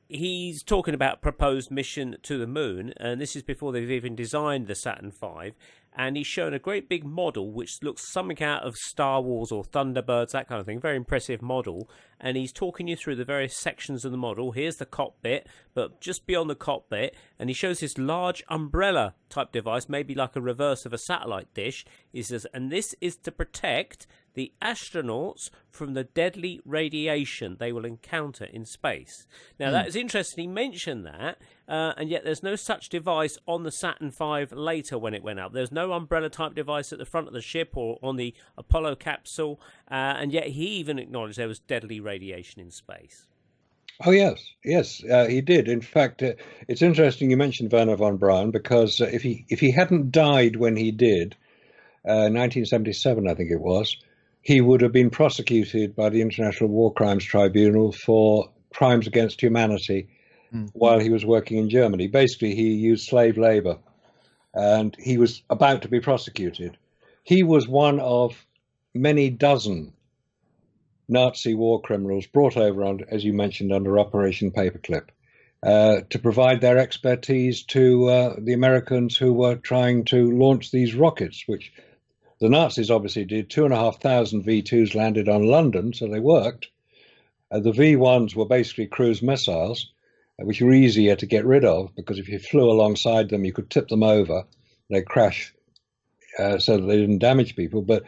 Speaker 2: he's talking about proposed mission to the moon, and this is before they've even designed the Saturn V. And he's shown a great big model which looks something out of Star Wars or Thunderbirds, that kind of thing. Very impressive model. And he's talking you through the various sections of the model. Here's the cockpit, but just beyond the cockpit. And he shows this large umbrella type device, maybe like a reverse of a satellite dish. He says, and this is to protect the astronauts from the deadly radiation they will encounter in space. Now, that is interesting. He mentioned that, and yet there's no such device on the Saturn V later when it went up. There's no umbrella-type device at the front of the ship or on the Apollo capsule, and yet he even acknowledged there was deadly radiation in space.
Speaker 3: Oh, yes, he did. In fact, it's interesting you mentioned Wernher von Braun, because if he hadn't died when he did, 1977, I think it was, he would have been prosecuted by the International War Crimes Tribunal for crimes against humanity while he was working in Germany. Basically, he used slave labor, and he was about to be prosecuted. He was one of many dozen Nazi war criminals brought over, as you mentioned, under Operation Paperclip. to provide their expertise to the Americans who were trying to launch these rockets, which the Nazis obviously did. 2,500 V2s landed on London, so they worked. The V1s were basically cruise missiles, which were easier to get rid of, because if you flew alongside them, you could tip them over. They'd crash so that they didn't damage people. But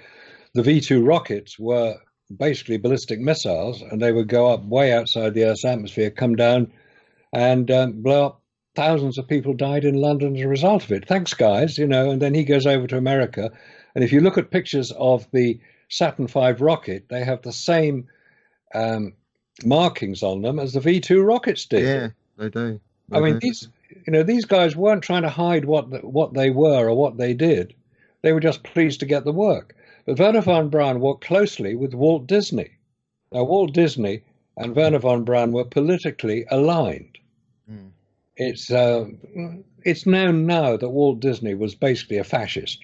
Speaker 3: the V2 rockets were basically ballistic missiles, and they would go up way outside the Earth's atmosphere, come down, and blow up. Thousands of people died in London as a result of it. Thanks, guys, you know. And then he goes over to America, and if you look at pictures of the Saturn V rocket, they have the same markings on them as the V2 rockets did.
Speaker 1: Yeah, they do.
Speaker 3: I mean, these guys weren't trying to hide what they were or what they did. They were just pleased to get the work. But Werner von Braun worked closely with Walt Disney. Now, Walt Disney and Werner von Braun were politically aligned. Mm. It's known now that Walt Disney was basically a fascist.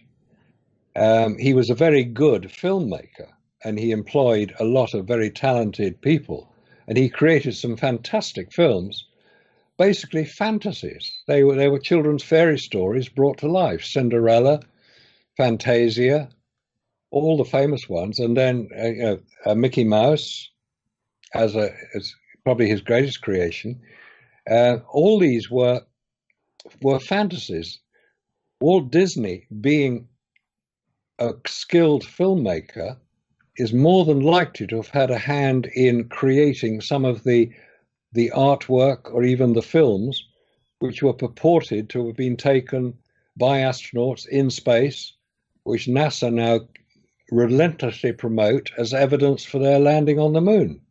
Speaker 3: He was a very good filmmaker, and he employed a lot of very talented people, and he created some fantastic films, basically fantasies. They were children's fairy stories brought to life. Cinderella, Fantasia, all the famous ones, and then Mickey Mouse as probably his greatest creation. All these were fantasies. Walt Disney, being a skilled filmmaker, is more than likely to have had a hand in creating some of the artwork or even the films which were purported to have been taken by astronauts in space, which NASA now relentlessly promote as evidence for their landing on the moon.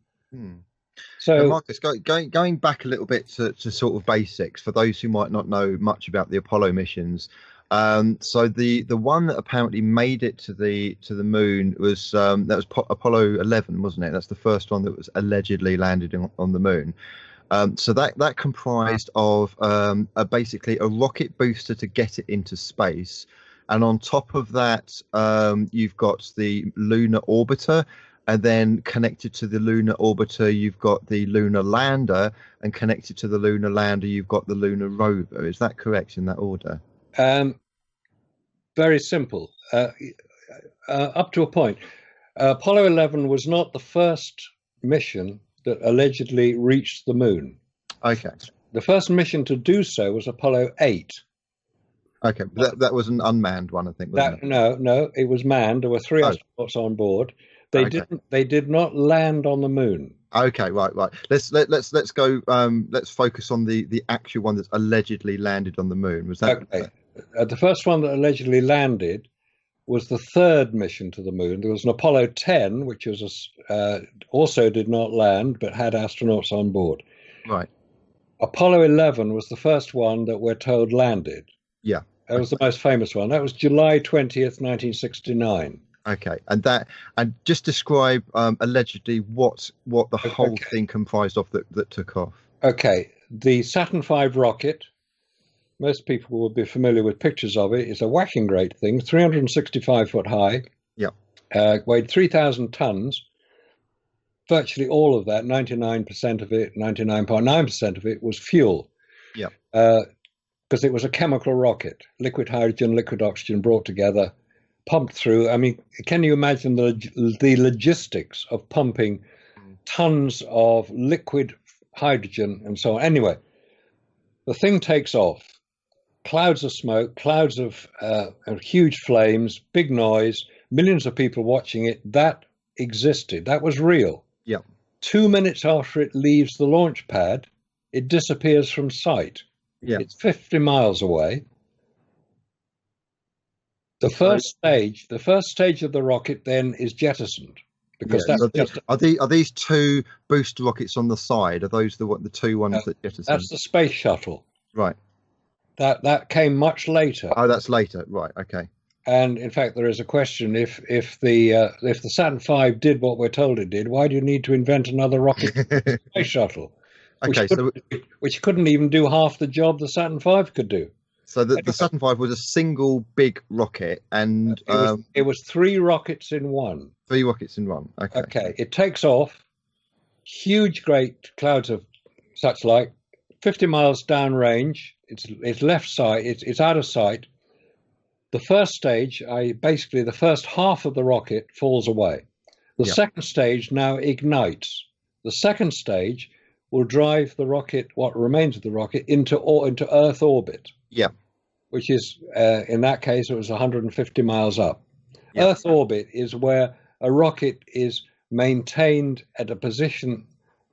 Speaker 3: So,
Speaker 1: Marcus, going back a little bit to sort of basics for those who might not know much about the Apollo missions. So the one that apparently made it to the moon was Apollo 11, wasn't it? That's the first one that was allegedly landed on the moon. So that comprised of basically a rocket booster to get it into space, and on top of that, you've got the lunar orbiter. And then connected to the lunar orbiter, you've got the lunar lander, and connected to the lunar lander, you've got the lunar rover. Is that correct in that order?
Speaker 3: Very simple. Up to a point. Apollo 11 was not the first mission that allegedly reached the moon.
Speaker 1: Okay.
Speaker 3: The first mission to do so was Apollo 8.
Speaker 1: Okay, that was an unmanned one, I think. Wasn't it?
Speaker 3: No, it was manned. There were 3 astronauts on board. They did not land on the moon.
Speaker 1: Okay, right. Let's go. Let's focus on the actual one that's allegedly landed on the moon. Was that
Speaker 3: okay? The first one that allegedly landed was the 3rd mission to the moon. There was an Apollo 10, which was also did not land but had astronauts on board.
Speaker 1: Right.
Speaker 3: Apollo 11 was the first one that we're told landed.
Speaker 1: Yeah.
Speaker 3: That was the most famous one. That was July 20th, 1969.
Speaker 1: Okay, and just describe allegedly what the whole thing comprised of that took off.
Speaker 3: Okay, the Saturn V rocket, most people will be familiar with pictures of it. It's a whacking great thing, 365 foot high.
Speaker 1: Yeah.
Speaker 3: Weighed 3,000 tons. Virtually all of that, 99% of it, 99.9% of it was fuel.
Speaker 1: Yeah.
Speaker 3: Because it was a chemical rocket, liquid hydrogen, liquid oxygen brought together, pumped through. I mean, can you imagine the logistics of pumping tons of liquid hydrogen and so on? Anyway, the thing takes off. Clouds of smoke, clouds of huge flames, big noise, millions of people watching it. That existed. That was real.
Speaker 1: Yeah.
Speaker 3: 2 minutes after it leaves the launch pad, it disappears from sight.
Speaker 1: Yeah.
Speaker 3: It's 50 miles away. The first stage of the rocket then is jettisoned, because
Speaker 1: are these 2 booster rockets on the side? Are those the 2 ones that jettisoned?
Speaker 3: That's the space shuttle.
Speaker 1: Right.
Speaker 3: That came much later.
Speaker 1: Oh, that's later. Right. Okay.
Speaker 3: And in fact, there is a question: if the Saturn V did what we're told it did, why do you need to invent another rocket space shuttle? Which couldn't even do half the job the Saturn V could do.
Speaker 1: So the Saturn V was a single big rocket, and
Speaker 3: it was 3 rockets in one.
Speaker 1: 3 rockets in one. Okay.
Speaker 3: It takes off, huge, great clouds of such like 50 miles downrange. It's left side. It's out of sight. The first stage, basically the first half of the rocket falls away. The second stage now ignites. The second stage will drive the rocket, what remains of the rocket, into Earth orbit.
Speaker 1: Yeah.
Speaker 3: Which is, in that case, it was 150 miles up.
Speaker 1: Yeah.
Speaker 3: Earth orbit is where a rocket is maintained at a position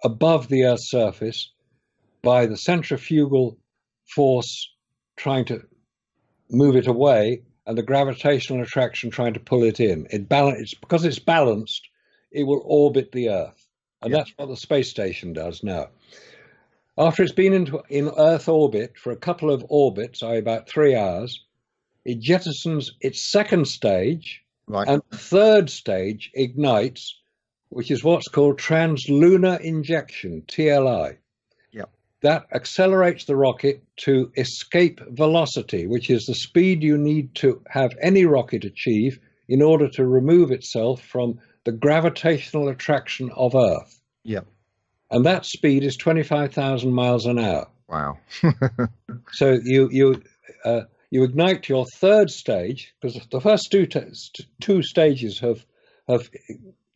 Speaker 3: above the Earth's surface by the centrifugal force trying to move it away and the gravitational attraction trying to pull it in. Because it's balanced, it will orbit the Earth. And that's what the space station does now. After it's been in Earth orbit for a couple of orbits, about 3 hours, it jettisons its second stage, and the third stage ignites, which is what's called translunar injection, TLI. That accelerates the rocket to escape velocity, which is the speed you need to have any rocket achieve in order to remove itself from the gravitational attraction of Earth.
Speaker 1: Yeah.
Speaker 3: And that speed is 25,000 miles an hour.
Speaker 1: Wow.
Speaker 3: So you ignite your third stage, because the first two stages have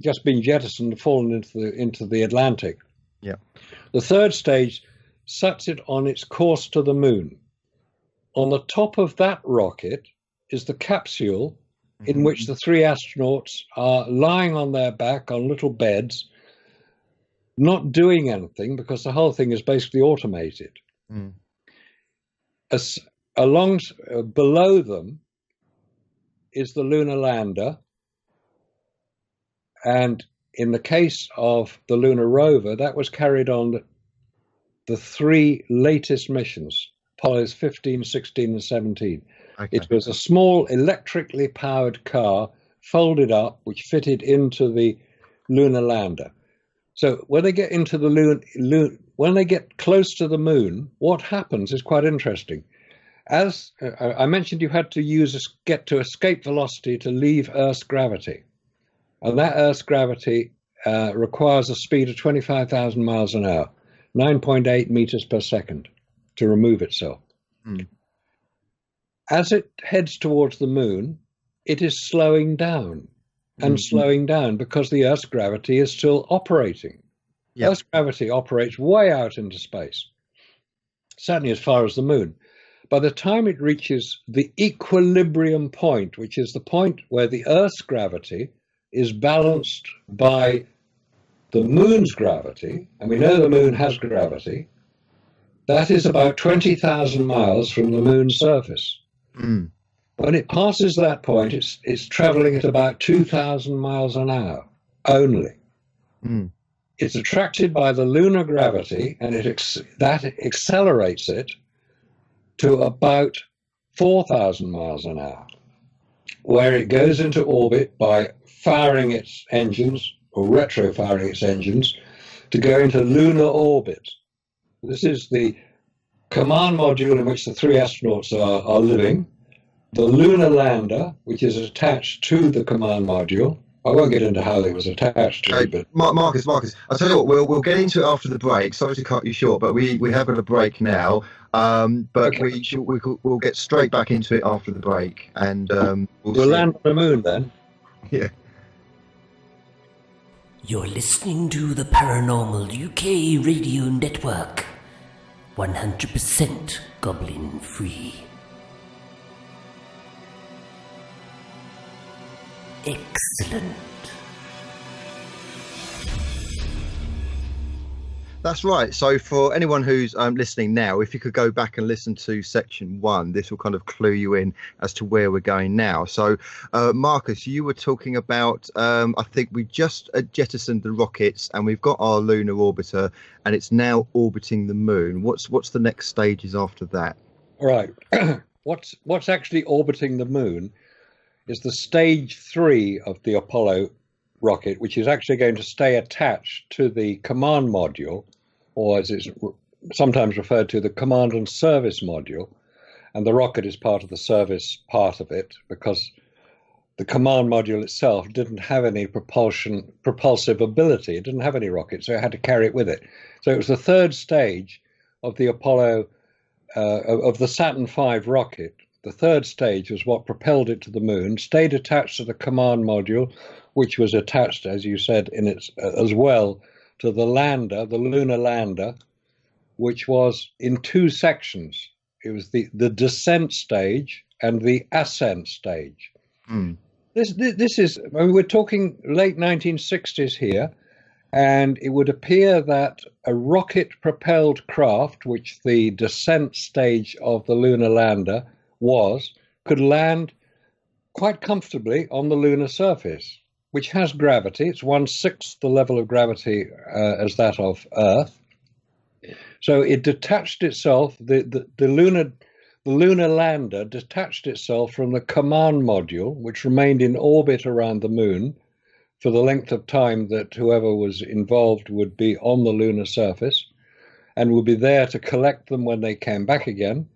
Speaker 3: just been jettisoned and fallen into the Atlantic.
Speaker 1: Yeah.
Speaker 3: The third stage sets it on its course to the moon. On the top of that rocket is the capsule in which the 3 astronauts are lying on their back on little beds, not doing anything because the whole thing is basically automated. Below them is the lunar lander, and in the case of the lunar rover, that was carried on the 3 latest missions, Apollos 15, 16, and 17. Okay. It was a small electrically powered car folded up, which fitted into the lunar lander. So when they get into the when they get close to the moon, what happens is quite interesting. As I mentioned, you had to get to escape velocity to leave Earth's gravity, and that Earth's gravity requires a speed of 25,000 miles an hour. 9.8 meters per second to remove itself. As it heads towards the moon, it is slowing down and slowing down because the Earth's gravity is still operating. Earth's gravity operates way out into space, certainly as far as the moon. By the time it reaches the equilibrium point, which is the point where the Earth's gravity is balanced by the moon's gravity, and we know the moon has gravity, that is about 20,000 miles from the moon's surface. When it passes that point, it's traveling at about 2,000 miles an hour only. It's attracted by the lunar gravity, and that accelerates it to about 4,000 miles an hour, where it goes into orbit by firing its engines, or retro-firing its engines, to go into lunar orbit. This is the command module in which the 3 astronauts are living, the lunar lander, which is attached to the command module. I won't get into how it was attached to it, but
Speaker 1: Marcus, I'll tell you what, we'll get into it after the break. Sorry to cut you short, but we have got a break now. But okay. we'll get straight back into it after the break, and we'll
Speaker 3: land on the moon then.
Speaker 1: Yeah.
Speaker 4: You're listening to the Paranormal UK Radio Network. 100% goblin free. Excellent.
Speaker 1: That's right. So for anyone who's listening now, if you could go back and listen to section 1, this will kind of clue you in as to where we're going now. So Marcus, you were talking about, I think we just jettisoned the rockets and we've got our lunar orbiter and it's now orbiting the moon. What's the next stages after that?
Speaker 3: All right. What's actually orbiting the moon is the stage 3 of the Apollo rocket, which is actually going to stay attached to the command module, or as it's sometimes referred to, the command and service module. And the rocket is part of the service part of it because the command module itself didn't have any propulsive ability. It didn't have any rocket, so it had to carry it with it. So it was the third stage of the Apollo of the Saturn V rocket. The third stage was what propelled it to the moon, stayed attached to the command module, which was attached, as you said, in its as well to the lander, the lunar lander, which was in two sections. It was the descent stage and the ascent stage.
Speaker 1: Mm.
Speaker 3: This is, I mean, we're talking late 1960s here, and it would appear that a rocket-propelled craft, which the descent stage of the lunar lander was, could land quite comfortably on the lunar surface, which has gravity. It's 1/6 the level of gravity as that of Earth. So it detached itself, the lunar lander detached itself from the command module, which remained in orbit around the moon for the length of time that whoever was involved would be on the lunar surface, and would be there to collect them when they came back again,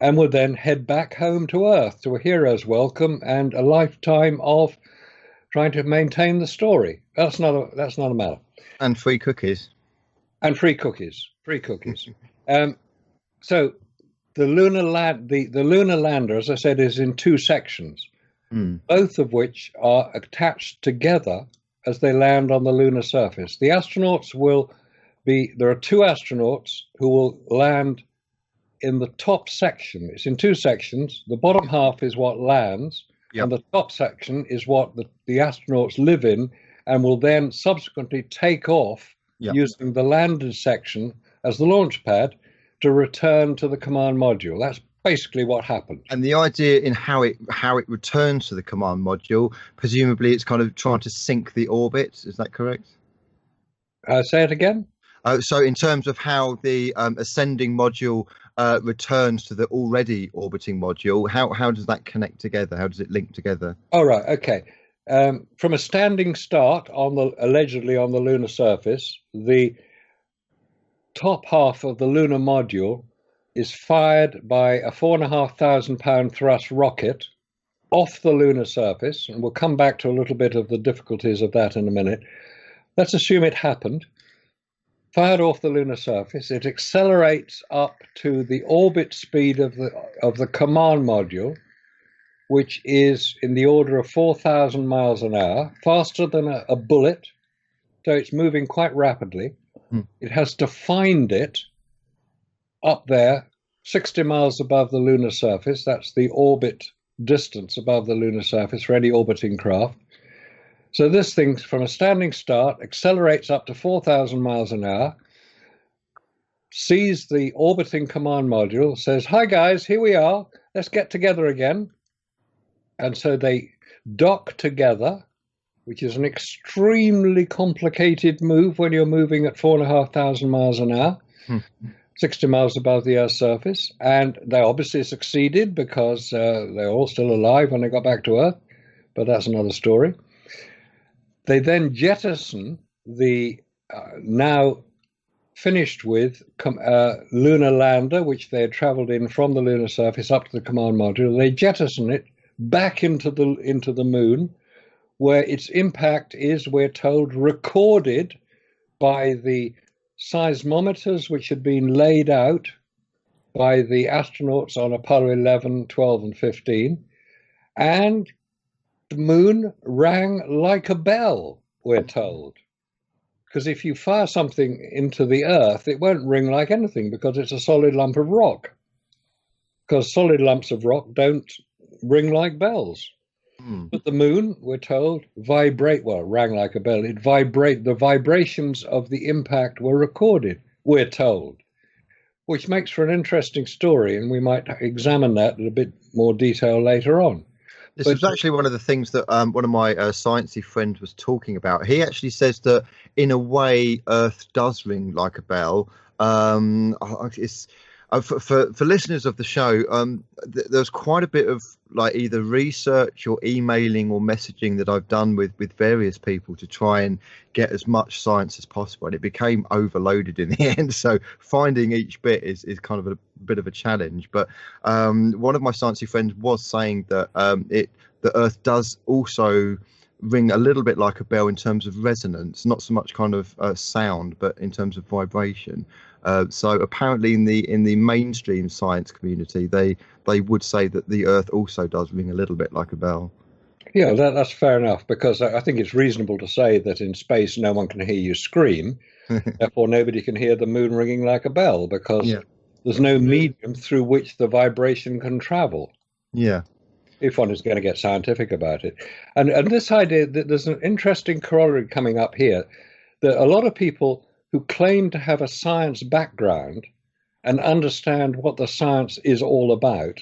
Speaker 3: and would then head back home to Earth to a hero's welcome and a lifetime of trying to maintain the story. That's not a matter.
Speaker 1: And free cookies.
Speaker 3: And free cookies. So the lunar lander, as I said, is in two sections, both of which are attached together as they land on the lunar surface. The astronauts there are two astronauts who will land in the top section. It's in two sections. The bottom half is what lands, and the top section is what the astronauts live in, and will then subsequently take off using the landed section as the launch pad to return to the command module. That's basically what happened.
Speaker 1: And the idea in how it returns to the command module, presumably it's kind of trying to sync the orbit. Is that correct?
Speaker 3: Say it again.
Speaker 1: So in terms of how the ascending module returns to the already orbiting module, how does that connect together? How does it link together?
Speaker 3: Oh, right. Okay. From a standing start allegedly on the lunar surface, the top half of the lunar module is fired by a 4,500-pound thrust rocket off the lunar surface, and we'll come back to a little bit of the difficulties of that in a minute. Let's assume it happened. Fired off the lunar surface, it accelerates up to the orbit speed of the command module, which is in the order of 4,000 miles an hour, faster than a bullet. So it's moving quite rapidly. It has to find it up there, 60 miles above the lunar surface. That's the orbit distance above the lunar surface for any orbiting craft. So this thing, from a standing start, accelerates up to 4,000 miles an hour, sees the orbiting command module, says, "Hi guys, here we are. Let's get together again." And so they dock together, which is an extremely complicated move when you're moving at 4,500 miles an hour, 60 miles above the Earth's surface. And they obviously succeeded because they're all still alive when they got back to Earth, but that's another story. They then jettison the now finished with lunar lander, which they had traveled in from the lunar surface up to the command module. They jettison it back into the moon, where its impact is, we're told, recorded by the seismometers which had been laid out by the astronauts on Apollo 11, 12, and 15. And the moon rang like a bell, we're told. Because if you fire something into the Earth, it won't ring like anything because it's a solid lump of rock. Because solid lumps of rock don't ring like bells. But the moon, we're told, rang like a bell. The vibrations of the impact were recorded, we're told, which makes for an interesting story, and we might examine that in a bit more detail later on.
Speaker 1: This is actually one of the things that one of my sciencey friends was talking about. He actually says that in a way, Earth does ring like a bell. It's for listeners of the show, there's quite a bit of like either research or emailing or messaging that I've done with various people to try and get as much science as possible, and it became overloaded in the end. So finding each bit is kind of a bit of a challenge. But one of my sciencey friends was saying that the Earth does also ring a little bit like a bell in terms of resonance, not so much kind of sound, but in terms of vibration. So apparently in the mainstream science community, they would say that the Earth also does ring a little bit like a bell.
Speaker 3: Yeah, that's fair enough, because I think it's reasonable to say that in space no one can hear you scream, therefore nobody can hear the moon ringing like a bell, because
Speaker 1: Yeah.
Speaker 3: there's no medium through which the vibration can travel.
Speaker 1: Yeah.
Speaker 3: If one is going to get scientific about it. And this idea that there's an interesting corollary coming up here, that a lot of people who claim to have a science background and understand what the science is all about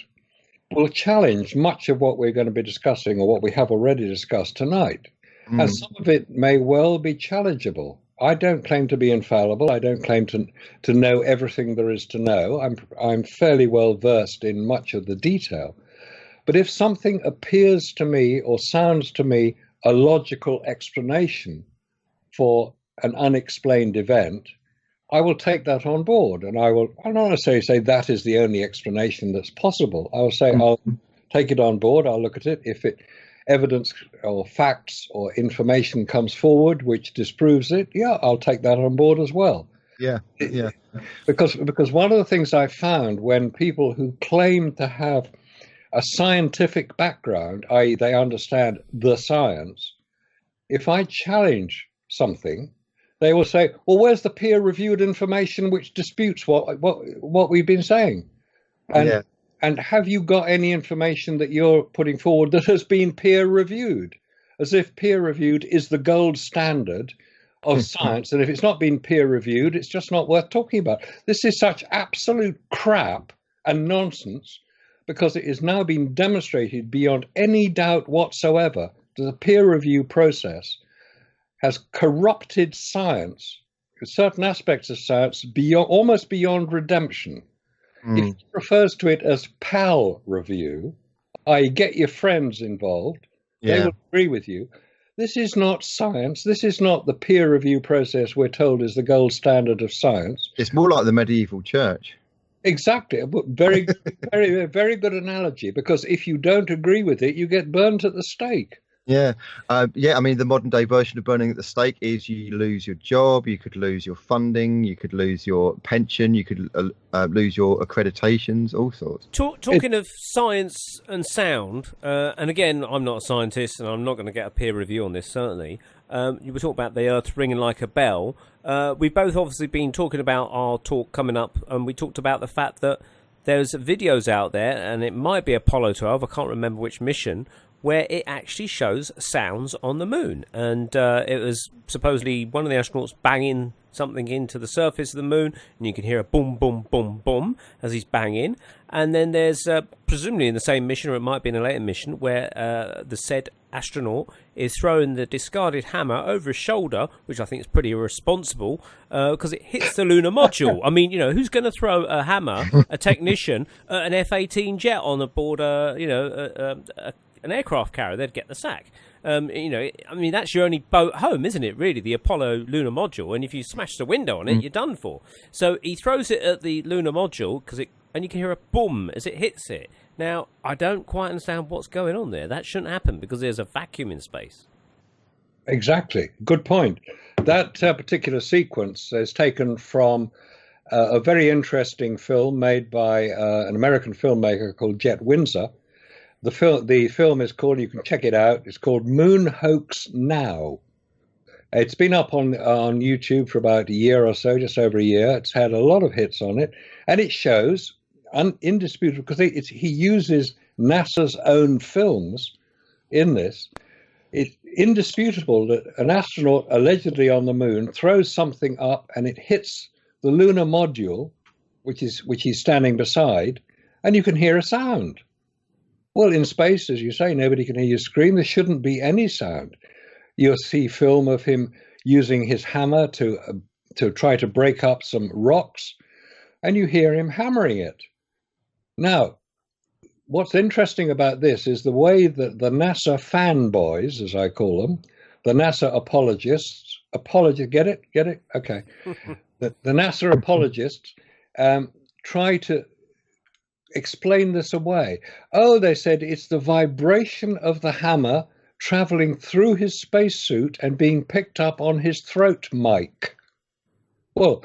Speaker 3: will challenge much of what we're going to be discussing, or what we have already discussed tonight. And some of it may well be challengeable. I don't claim to be infallible. I don't claim to know everything there is to know. I'm fairly well versed in much of the detail. But if something appears to me or sounds to me a logical explanation for an unexplained event, I will take that on board, and I don't want to say that is the only explanation that's possible. I will say I'll take it on board. I'll look at it. If evidence or facts or information comes forward which disproves it, yeah, I'll take that on board as well.
Speaker 1: Yeah. Yeah.
Speaker 3: Because one of the things I found when people who claim to have a scientific background, i.e., they understand the science, if I challenge something, they will say, well, where's the peer-reviewed information which disputes what we've been saying? And have you got any information that you're putting forward that has been peer-reviewed? As if peer-reviewed is the gold standard of science, and if it's not been peer-reviewed, it's just not worth talking about. This is such absolute crap and nonsense, because it is now being demonstrated beyond any doubt whatsoever that the peer review process has corrupted science, certain aspects of science, almost beyond redemption. If it refers to it as pal review, i.e. get your friends involved, they will agree with you. This is not science. This is not the peer review process we're told is the gold standard of science.
Speaker 1: It's more like the medieval church.
Speaker 3: Exactly. Very, very, very good analogy, because if you don't agree with it, you get burnt at the stake.
Speaker 1: Yeah. I mean, the modern day version of burning at the stake is you lose your job, you could lose your funding, you could lose your pension, you could lose your accreditations, all sorts.
Speaker 2: Talking of science and sound, and again, I'm not a scientist and I'm not going to get a peer review on this, certainly. You were talking about the Earth ringing like a bell. We've both obviously been talking about our talk coming up, and we talked about the fact that there's videos out there, and it might be Apollo 12, I can't remember which mission, where it actually shows sounds on the moon. And it was supposedly one of the astronauts banging something into the surface of the moon, and you can hear a boom, boom, boom, boom as he's banging. And then there's presumably in the same mission, or it might be in a later mission, where the said astronaut is throwing the discarded hammer over his shoulder, which I think is pretty irresponsible, because it hits the lunar module. I mean, who's going to throw a hammer, a technician, an F-18 jet on aboard an aircraft carrier? They'd get the sack. I mean, that's your only boat home, isn't it, really, the Apollo lunar module? And if you smash the window on it, you're done for. So he throws it at the lunar module, and you can hear a boom as it hits it. Now, I don't quite understand what's going on there. That shouldn't happen, because there's a vacuum in space.
Speaker 3: Exactly. Good point. That particular sequence is taken from a very interesting film made by an American filmmaker called Jet Windsor. The film is called, you can check it out, it's called Moon Hoax Now. It's been up on YouTube for about a year or so, just over a year. It's had a lot of hits on it, and it shows, indisputable, because he uses NASA's own films in this. It's indisputable that an astronaut allegedly on the moon throws something up and it hits the lunar module, which he's standing beside, and you can hear a sound. Well, in space, as you say, nobody can hear you scream. There shouldn't be any sound. You'll see film of him using his hammer to try to break up some rocks, and you hear him hammering it. Now, what's interesting about this is the way that the NASA fanboys, as I call them, the NASA apologists, get it? Okay. The NASA apologists try to explain this away. Oh, they said it's the vibration of the hammer traveling through his spacesuit and being picked up on his throat mic. Well,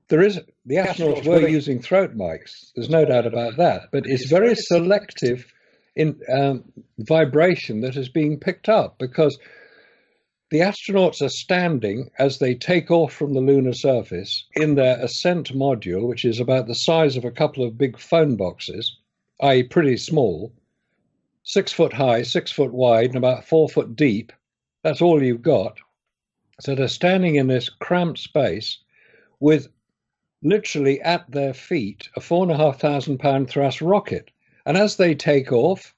Speaker 3: the astronauts were using throat mics. There's no doubt about that. But it's very selective in vibration that is being picked up, because the astronauts are standing as they take off from the lunar surface in their Ascent module, which is about the size of a couple of big phone boxes, i.e. pretty small, 6 foot high, 6 foot wide, and about 4 foot deep. That's all you've got. So they're standing in this cramped space with literally at their feet a 4,500 pound thrust rocket. And as they take off,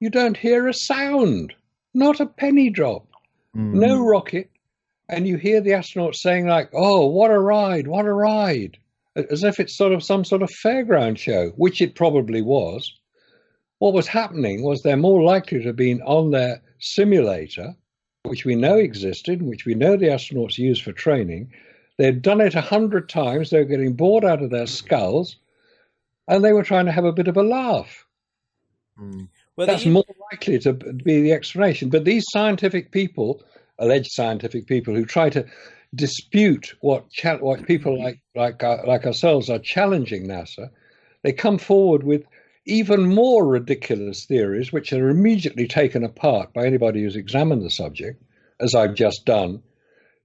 Speaker 3: you don't hear a sound, not a penny drop. No rocket, and you hear the astronauts saying like, "Oh, what a ride, what a ride," as if it's sort of some sort of fairground show, which it probably was. What was happening was they're more likely to have been on their simulator, which we know existed, which we know the astronauts used for training. They'd done it 100 times, they were getting bored out of their skulls, and they were trying to have a bit of a laugh. Well, that's more likely to be the explanation. But these scientific people, alleged scientific people, who try to dispute what people like ourselves are challenging NASA, they come forward with even more ridiculous theories, which are immediately taken apart by anybody who's examined the subject, as I've just done,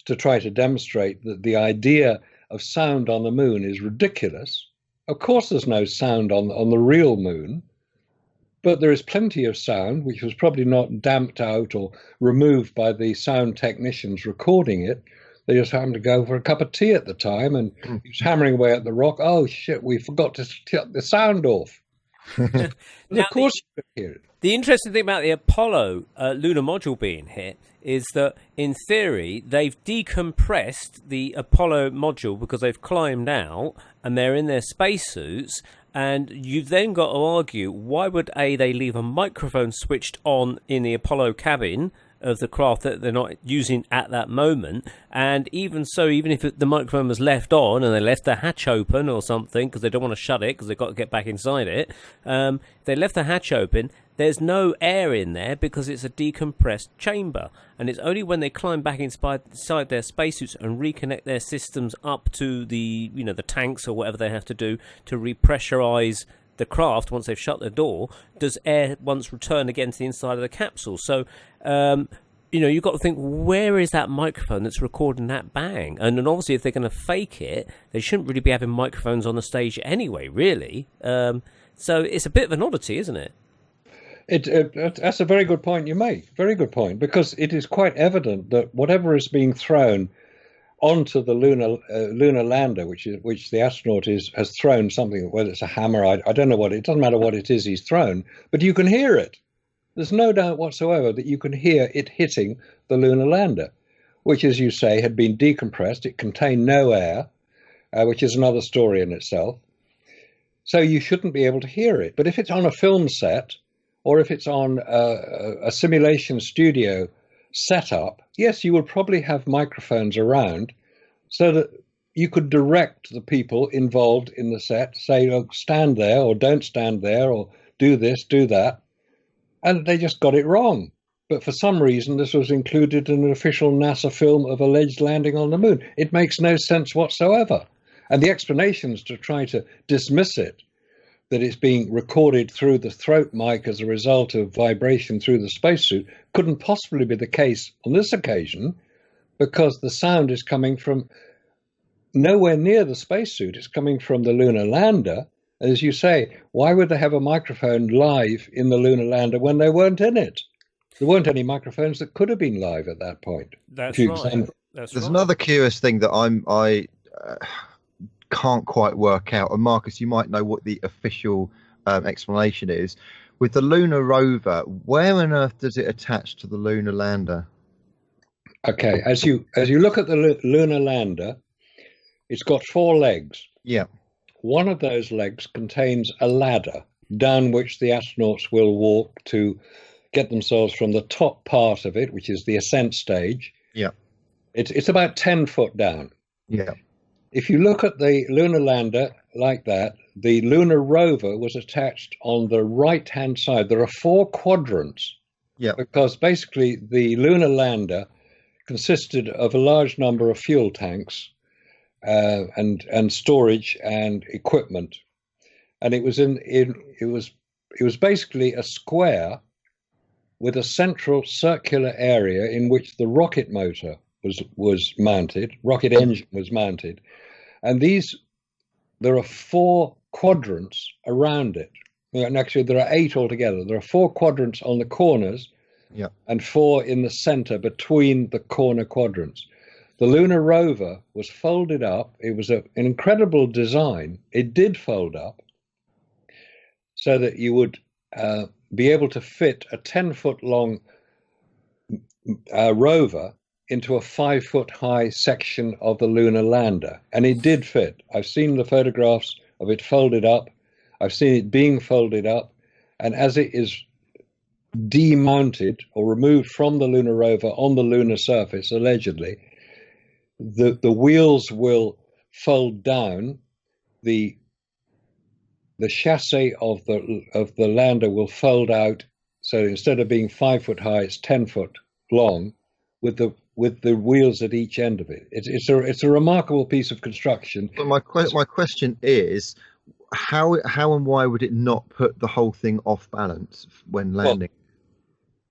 Speaker 3: to try to demonstrate that the idea of sound on the moon is ridiculous. Of course, there's no sound on the real moon. But there is plenty of sound, which was probably not damped out or removed by the sound technicians recording it. They just happened to go for a cup of tea at the time, and he was hammering away at the rock. Oh, shit, we forgot to shut the sound off. Now, of course you could hear it.
Speaker 2: The interesting thing about the Apollo lunar module being hit is that, in theory, they've decompressed the Apollo module because they've climbed out and they're in their spacesuits. And you've then got to argue, why would they leave a microphone switched on in the Apollo cabin of the craft that they're not using at that moment? And even so, even if the microphone was left on and they left the hatch open or something because they don't want to shut it because they've got to get back inside it, they left the hatch open, there's no air in there because it's a decompressed chamber. And it's only when they climb back inside their spacesuits and reconnect their systems up to the tanks or whatever they have to do to repressurize the craft once they've shut the door, does air once return again to the inside of the capsule. So, you've got to think, where is that microphone that's recording that bang? And then obviously, if they're going to fake it, they shouldn't really be having microphones on the stage anyway, really. So it's a bit of an oddity, isn't it?
Speaker 3: That's a very good point you make. Very good point, because it is quite evident that whatever is being thrown onto the lunar lander, which the astronaut has thrown something, whether it's a hammer, I don't know what, it doesn't matter what it is he's thrown, but you can hear it. There's no doubt whatsoever that you can hear it hitting the lunar lander, which, as you say, had been decompressed. It contained no air, which is another story in itself. So you shouldn't be able to hear it. But if it's on a film set, or if it's on a simulation studio setup, yes, you would probably have microphones around so that you could direct the people involved in the set, say, oh, stand there, or don't stand there, or do this, do that. And they just got it wrong. But for some reason, this was included in an official NASA film of alleged landing on the moon. It makes no sense whatsoever. And the explanations to try to dismiss it, that it's being recorded through the throat mic as a result of vibration through the spacesuit, couldn't possibly be the case on this occasion, because the sound is coming from nowhere near the spacesuit. It's coming from the lunar lander. As you say, why would they have a microphone live in the lunar lander when they weren't in it? There weren't any microphones that could have been live at that point.
Speaker 2: That's right.
Speaker 1: There's another curious thing that I can't quite work out, and Marcus, you might know what the official explanation is. With the lunar rover, where on earth does it attach to the lunar lander?
Speaker 3: Okay, as you look at the lunar lander, it's got 4 legs.
Speaker 1: Yeah.
Speaker 3: One of those legs contains a ladder down which the astronauts will walk to get themselves from the top part of it, which is the ascent stage.
Speaker 1: Yeah.
Speaker 3: It's about 10 foot down.
Speaker 1: Yeah.
Speaker 3: If you look at the lunar lander like that, the lunar rover was attached on the right-hand side. There are 4 quadrants
Speaker 1: Yeah.
Speaker 3: Because basically the lunar lander consisted of a large number of fuel tanks and storage and equipment, and it was basically a square with a central circular area in which the rocket motor was mounted, rocket engine was mounted, and there are 4 quadrants around it. And actually, there are 8 altogether. There are 4 quadrants on the corners, and 4 in the center between the corner quadrants. The lunar rover was folded up. It was an incredible design. It did fold up so that you would be able to fit a 10-foot long rover into a 5-foot high section of the lunar lander. And it did fit. I've seen the photographs of it folded up. I've seen it being folded up. And as it is demounted or removed from the lunar rover on the lunar surface, allegedly, the wheels will fold down. The chassis of the lander will fold out, so instead of being 5 foot high, it's 10 foot long, with the wheels at each end of it. It's a remarkable piece of construction.
Speaker 1: But my question is, how and why would it not put the whole thing off balance when landing?
Speaker 3: Well,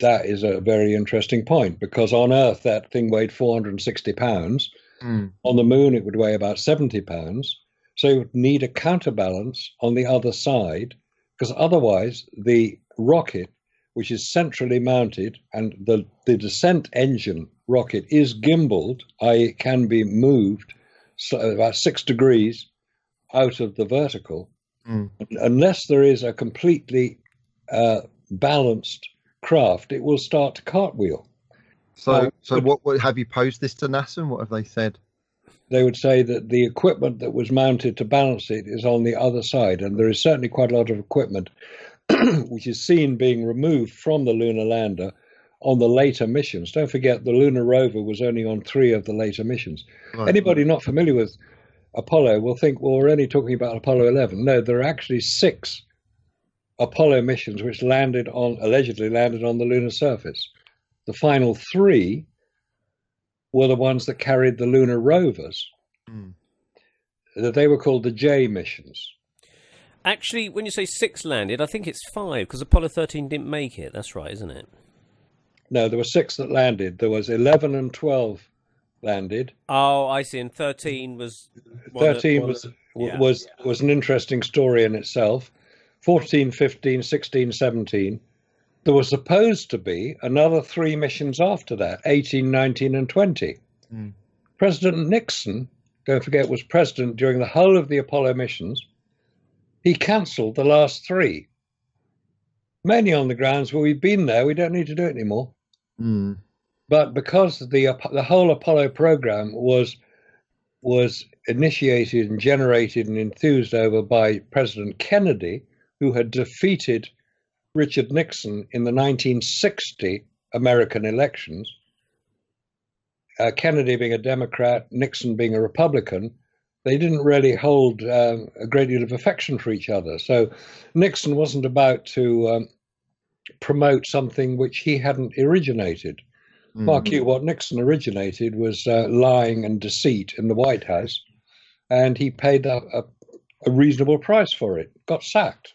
Speaker 3: that is a very interesting point, because on Earth that thing weighed 460 pounds. On the moon it would weigh about 70 pounds. So you would need a counterbalance on the other side, because otherwise the rocket, which is centrally mounted, and the descent engine rocket is gimbaled, i.e. it can be moved about 6 degrees out of the vertical, unless there is a completely balanced craft, it will start to cartwheel.
Speaker 1: So what have you posed this to NASA, and what have they said?
Speaker 3: They would say that the equipment that was mounted to balance it is on the other side, and there is certainly quite a lot of equipment which is seen being removed from the lunar lander on the later missions. Don't forget, the lunar rover was only on 3 of the later missions. Right. Anybody not familiar with Apollo will think, well, we're only talking about Apollo 11. No, there are actually 6 Apollo missions which allegedly landed on the lunar surface. The final 3 were the ones that carried the lunar rovers. They were called the J missions.
Speaker 2: Actually, when you say 6 landed, I think it's 5, because Apollo 13 didn't make it. That's right, isn't it?
Speaker 3: No, there were 6 that landed. There was 11 and 12 landed.
Speaker 2: Oh, I see. And 13 was...
Speaker 3: 13 was an interesting story in itself. 14, 15, 16, 17. There was supposed to be another 3 missions after that, 18, 19, and 20. President Nixon, don't forget, was president during the whole of the Apollo missions. He cancelled the last 3. Mainly on the grounds, well, we've been there, we don't need to do it anymore. But because the whole Apollo program was initiated and generated and enthused over by President Kennedy, who had defeated Richard Nixon in the 1960 American elections, Kennedy being a Democrat, Nixon being a Republican, they didn't really hold a great deal of affection for each other. So Nixon wasn't about to promote something which he hadn't originated. Mark you, what Nixon originated was lying and deceit in the White House, and he paid a reasonable price for it, got sacked.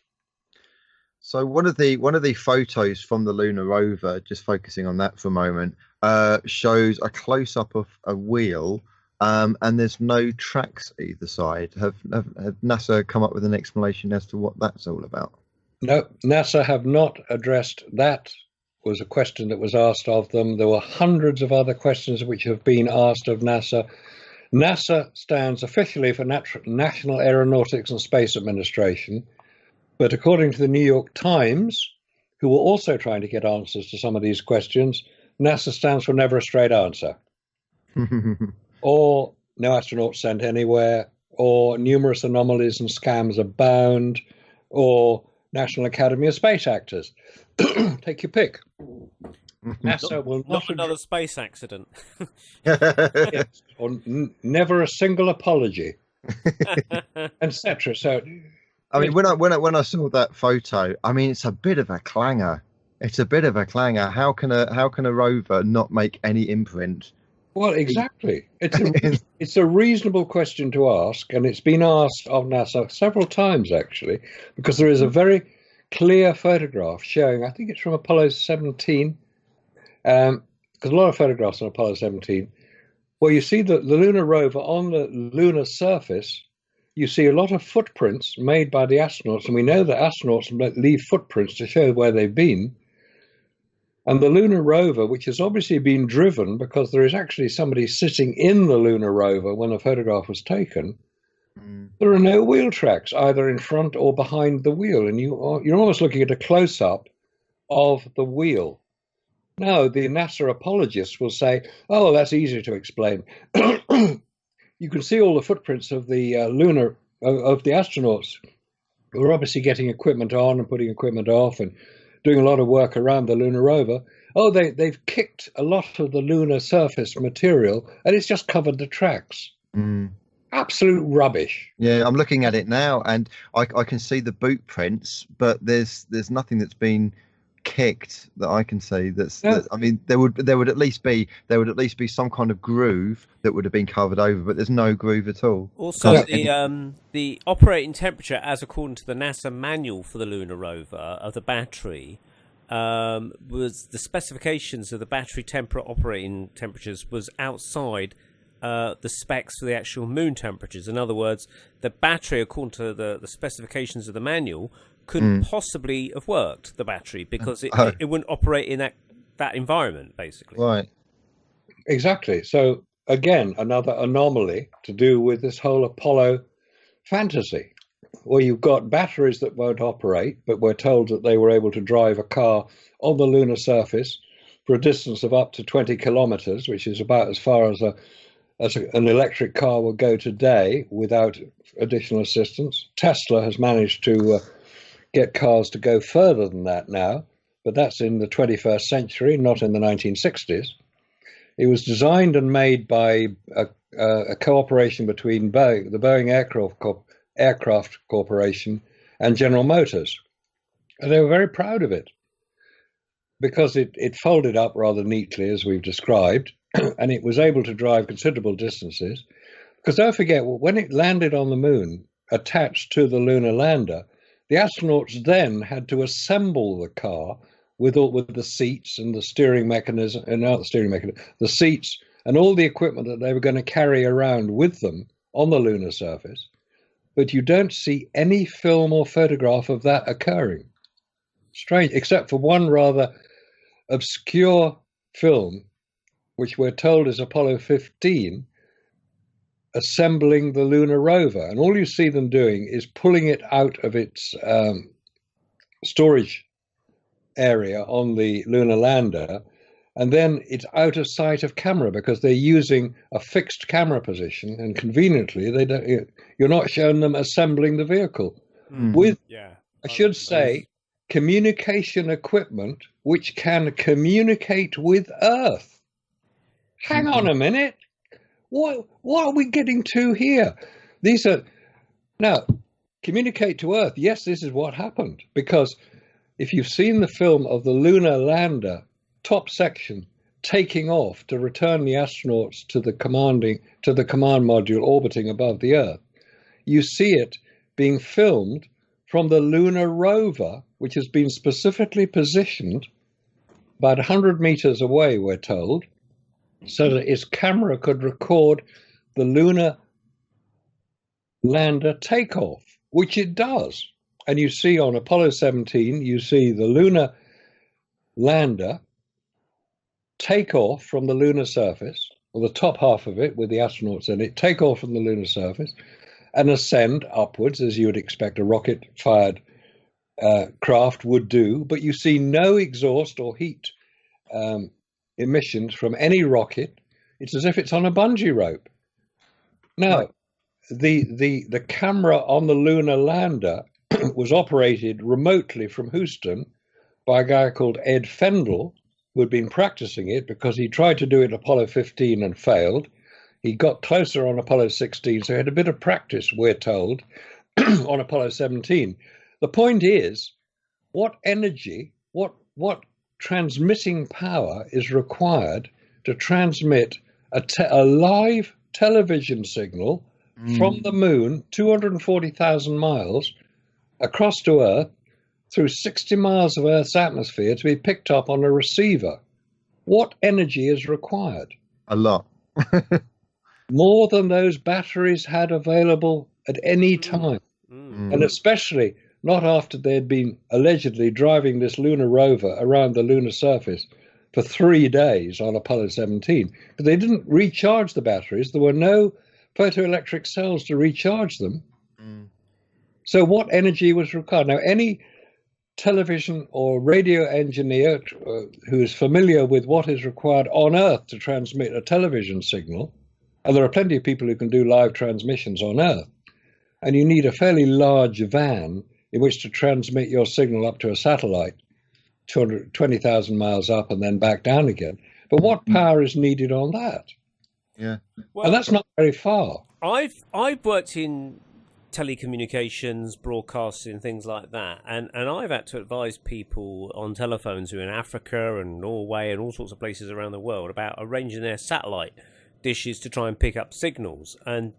Speaker 1: So one of the photos from the lunar rover, just focusing on that for a moment, shows a close-up of a wheel, and there's no tracks either side. Have NASA come up with an explanation as to what that's all about?
Speaker 3: No, NASA have not addressed that. Was a question that was asked of them. There were hundreds of other questions which have been asked of NASA. NASA stands officially for National Aeronautics and Space Administration. But according to the New York Times, who were also trying to get answers to some of these questions, NASA stands for never a straight answer. Or no astronauts sent anywhere, or numerous anomalies and scams abound, or National Academy of Space Actors. Take your pick. NASA will
Speaker 2: not another space accident.
Speaker 3: Yes, or never a single apology, etc. So,
Speaker 1: I mean, when I saw that photo, I mean, it's a bit of a clanger. It's a bit of a clanger. How can a rover not make any imprint?
Speaker 3: Well, exactly. It's a reasonable question to ask, and it's been asked of NASA several times actually, because there is a very clear photograph showing. I think it's from Apollo 17, because a lot of photographs on Apollo 17, where you see the lunar rover on the lunar surface. You see a lot of footprints made by the astronauts, and we know that astronauts leave footprints to show where they've been. And the lunar rover, which has obviously been driven because there is actually somebody sitting in the lunar rover when the photograph was taken, there are no wheel tracks either in front or behind the wheel. And you're almost looking at a close-up of the wheel. Now, the NASA apologists will say, oh, that's easy to explain. You can see all the footprints of the of the astronauts who are obviously getting equipment on and putting equipment off and doing a lot of work around the lunar rover. Oh, they've kicked a lot of the lunar surface material and it's just covered the tracks. Absolute rubbish.
Speaker 1: Yeah, I'm looking at it now, and I can see the boot prints, but there's nothing that's been kicked that I can see. I mean, there would at least be some kind of groove that would have been covered over, but there's no groove at all.
Speaker 2: Also, the operating temperature, as according to the NASA manual for the lunar rover of the battery, was the specifications of the battery operating temperatures was outside the specs for the actual moon temperatures. In other words, the battery, according to the specifications of the manual, couldn't possibly have worked, the battery, because it wouldn't operate in that environment, basically.
Speaker 1: Right.
Speaker 3: Exactly. So, again, another anomaly to do with this whole Apollo fantasy, where you've got batteries that won't operate, but we're told that they were able to drive a car on the lunar surface for a distance of up to 20 kilometers, which is about as far as an electric car will go today without additional assistance. Tesla has managed to get cars to go further than that now, but that's in the 21st century, not in the 1960s. It was designed and made by a cooperation between the Boeing Aircraft Corporation and General Motors. And they were very proud of it because it folded up rather neatly, as we've described, and it was able to drive considerable distances. Because don't forget, when it landed on the moon, attached to the lunar lander, the astronauts then had to assemble the car with the seats and the steering mechanism, and not the steering mechanism, the seats and all the equipment that they were going to carry around with them on the lunar surface. But you don't see any film or photograph of that occurring. Strange, except for one rather obscure film, which we're told is Apollo 15, assembling the lunar rover. And all you see them doing is pulling it out of its storage area on the lunar lander, and then it's out of sight of camera because they're using a fixed camera position, and conveniently you're not showing them assembling the vehicle with, I should say, communication equipment which can communicate with Earth. Hang on a minute. What are we getting to here? These are now communicate to Earth. Yes, this is what happened, because if you've seen the film of the lunar lander top section taking off to return the astronauts to the command module orbiting above the Earth, you see it being filmed from the lunar rover, which has been specifically positioned about 100 meters away, we're told, so that its camera could record the lunar lander takeoff, which it does. And you see on Apollo 17, you see the lunar lander take off from the lunar surface, or the top half of it with the astronauts in it, take off from the lunar surface and ascend upwards, as you would expect a rocket-fired craft would do. But you see no exhaust or heat emissions from any rocket. It's as if it's on a bungee rope. Now, the camera on the lunar lander was operated remotely from Houston by a guy called Ed Fendel, who had been practicing it because he tried to do it Apollo 15 and failed. He got closer on Apollo 16, so he had a bit of practice, we're told, on Apollo 17. The point is, what energy, what transmitting power is required to transmit a live television signal from the moon, 240,000 miles, across to Earth, through 60 miles of Earth's atmosphere to be picked up on a receiver? What energy is required?
Speaker 1: A lot.
Speaker 3: More than those batteries had available at any time. And especially not after they'd been allegedly driving this lunar rover around the lunar surface for 3 days on Apollo 17. But they didn't recharge the batteries. There were no photoelectric cells to recharge them. So what energy was required? Now, any television or radio engineer who is familiar with what is required on Earth to transmit a television signal, and there are plenty of people who can do live transmissions on Earth, and you need a fairly large van in which to transmit your signal up to a satellite 220,000 miles up and then back down again. But what power is needed on that?
Speaker 1: Yeah.
Speaker 2: Well,
Speaker 3: And that's not very far.
Speaker 2: I've worked in telecommunications, broadcasting, things like that, and I've had to advise people on telephones who are in Africa and Norway and all sorts of places around the world about arranging their satellite dishes to try and pick up signals. And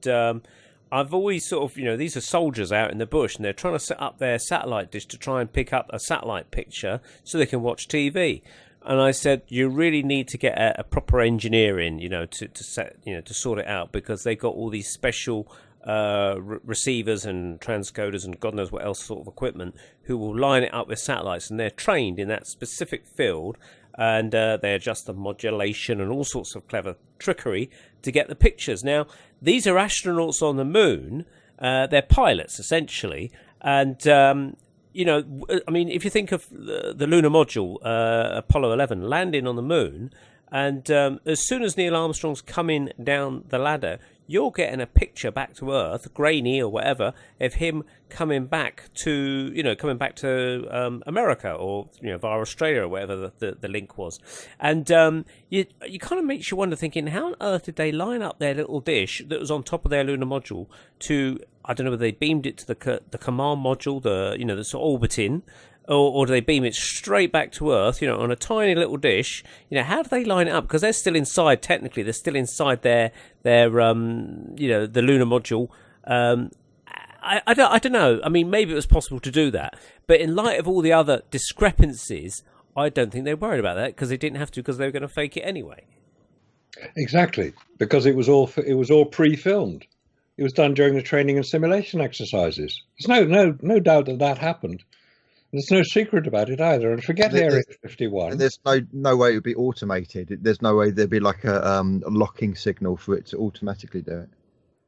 Speaker 2: I've always sort of, these are soldiers out in the bush and they're trying to set up their satellite dish to try and pick up a satellite picture so they can watch TV. And I said, you really need to get a proper engineer in, to sort it out, because they've got all these special receivers and transcoders and God knows what else sort of equipment who will line it up with satellites, and they're trained in that specific field, and they adjust the modulation and all sorts of clever trickery to get the pictures. Now, these are astronauts on the moon. They're pilots, essentially. And, if you think of the lunar module, Apollo 11, landing on the moon, and as soon as Neil Armstrong's coming down the ladder, you're getting a picture back to Earth, grainy or whatever, of him coming back to America, or via Australia or whatever the link was. And you kind of makes you wonder, thinking, how on earth did they line up their little dish that was on top of their lunar module to, I don't know whether they beamed it to the command module, that's orbiting, or do they beam it straight back to Earth, on a tiny little dish? How do they line it up? Because they're still inside, technically, they're still inside their the lunar module. I don't know. I mean, maybe it was possible to do that. But in light of all the other discrepancies, I don't think they worried about that, because they didn't have to, because they were going to fake it anyway.
Speaker 3: Exactly, because it was all pre-filmed. It was done during the training and simulation exercises. There's no doubt that happened. There's no secret about it either. And forget Area 51.
Speaker 1: There's no way it would be automated. There's no way there'd be like a locking signal for it to automatically do it.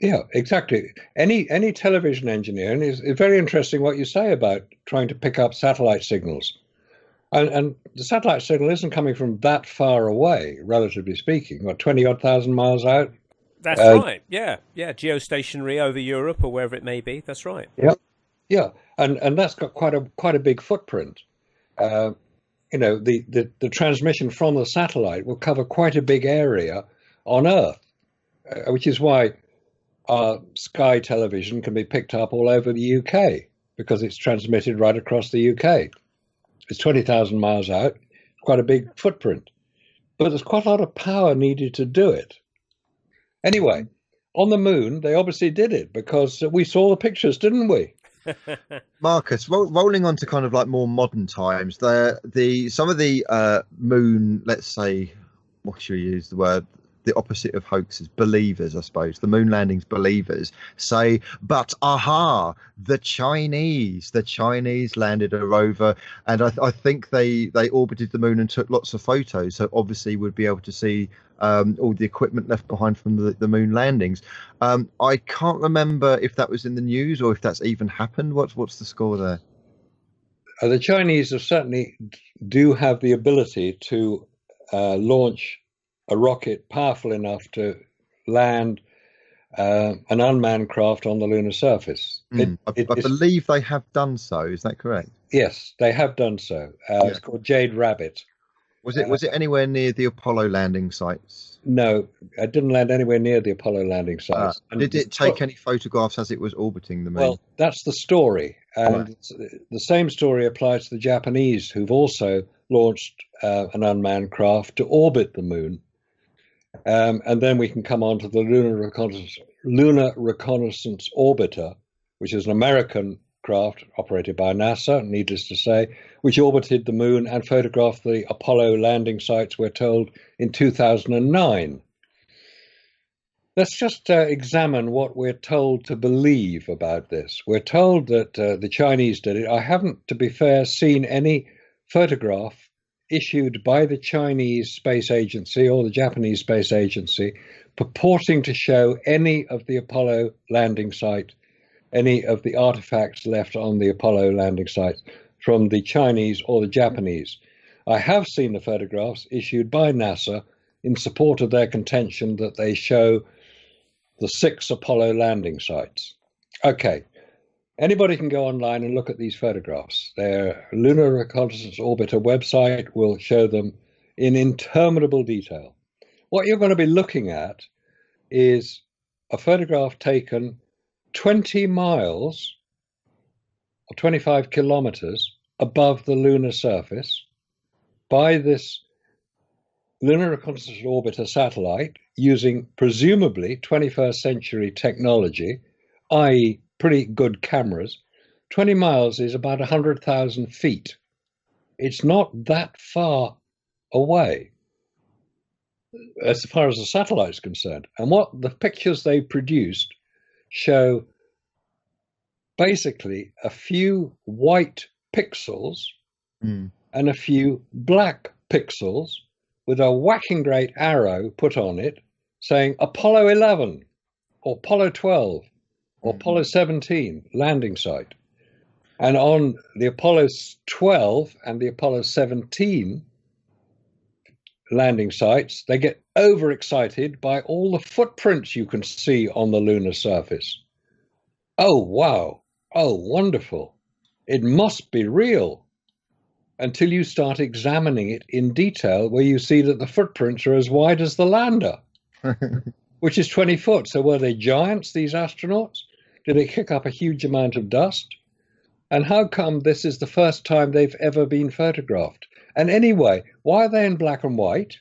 Speaker 3: Yeah, exactly. Any television engineer, and it's very interesting what you say about trying to pick up satellite signals. And the satellite signal isn't coming from that far away, relatively speaking, 20-odd thousand miles out.
Speaker 2: That's right. Yeah. Geostationary over Europe or wherever it may be. That's right.
Speaker 3: Yeah, and that's got quite a big footprint. The transmission from the satellite will cover quite a big area on Earth, which is why Sky television can be picked up all over the UK, because it's transmitted right across the UK. It's 20,000 miles out, quite a big footprint, but there's quite a lot of power needed to do it. Anyway, on the moon, they obviously did it, because we saw the pictures, didn't we?
Speaker 1: Marcus, rolling on to kind of like more modern times, some of the moon, let's say, what should we use the word, the opposite of hoaxes, believers, I suppose, the moon landings believers say, but the Chinese landed a rover, and I think they orbited the moon and took lots of photos, so obviously would be able to see all the equipment left behind from the moon landings. I can't remember if that was in the news or if that's even happened. What's the score there?
Speaker 3: The Chinese certainly do have the ability to launch a rocket powerful enough to land an unmanned craft on the lunar surface.
Speaker 1: I believe they have done so. Is that correct?
Speaker 3: Yes, they have done so. It's called Jade Rabbit.
Speaker 1: Was it anywhere near the Apollo landing sites?
Speaker 3: No, it didn't land anywhere near the Apollo landing sites.
Speaker 1: Did it take any photographs as it was orbiting the moon?
Speaker 3: Well, that's the story. And the same story applies to the Japanese, who've also launched an unmanned craft to orbit the moon. And then we can come on to the Lunar Reconnaissance Orbiter, which is an American craft operated by NASA, needless to say, which orbited the moon and photographed the Apollo landing sites, we're told, in 2009. Let's just examine what we're told to believe about this. We're told that the Chinese did it. I haven't, to be fair, seen any photograph issued by the Chinese Space Agency or the Japanese Space Agency purporting to show any of the Apollo landing site, any of the artifacts left on the Apollo landing site from the Chinese or the Japanese. I have seen the photographs issued by NASA in support of their contention that they show the 6 Apollo landing sites. Okay, anybody can go online and look at these photographs. Their Lunar Reconnaissance Orbiter website will show them in interminable detail. What you're going to be looking at is a photograph taken 20 miles or 25 kilometers above the lunar surface by this Lunar Reconnaissance Orbiter satellite using presumably 21st century technology, i.e. pretty good cameras. 20 miles is about 100,000 feet. It's not that far away as far as the satellite is concerned. And what the pictures they produced show basically a few white pixels and a few black pixels with a whacking great arrow put on it saying Apollo 11 or Apollo 12 or Apollo 17 landing site. And on the Apollo 12 and the Apollo 17 landing sites, they get overexcited by all the footprints you can see on the lunar surface. Oh, wow. Oh, wonderful. It must be real. Until you start examining it in detail, where you see that the footprints are as wide as the lander, which is 20 foot. So were they giants, these astronauts? Did they kick up a huge amount of dust? And how come this is the first time they've ever been photographed? And anyway, why are they in black and white?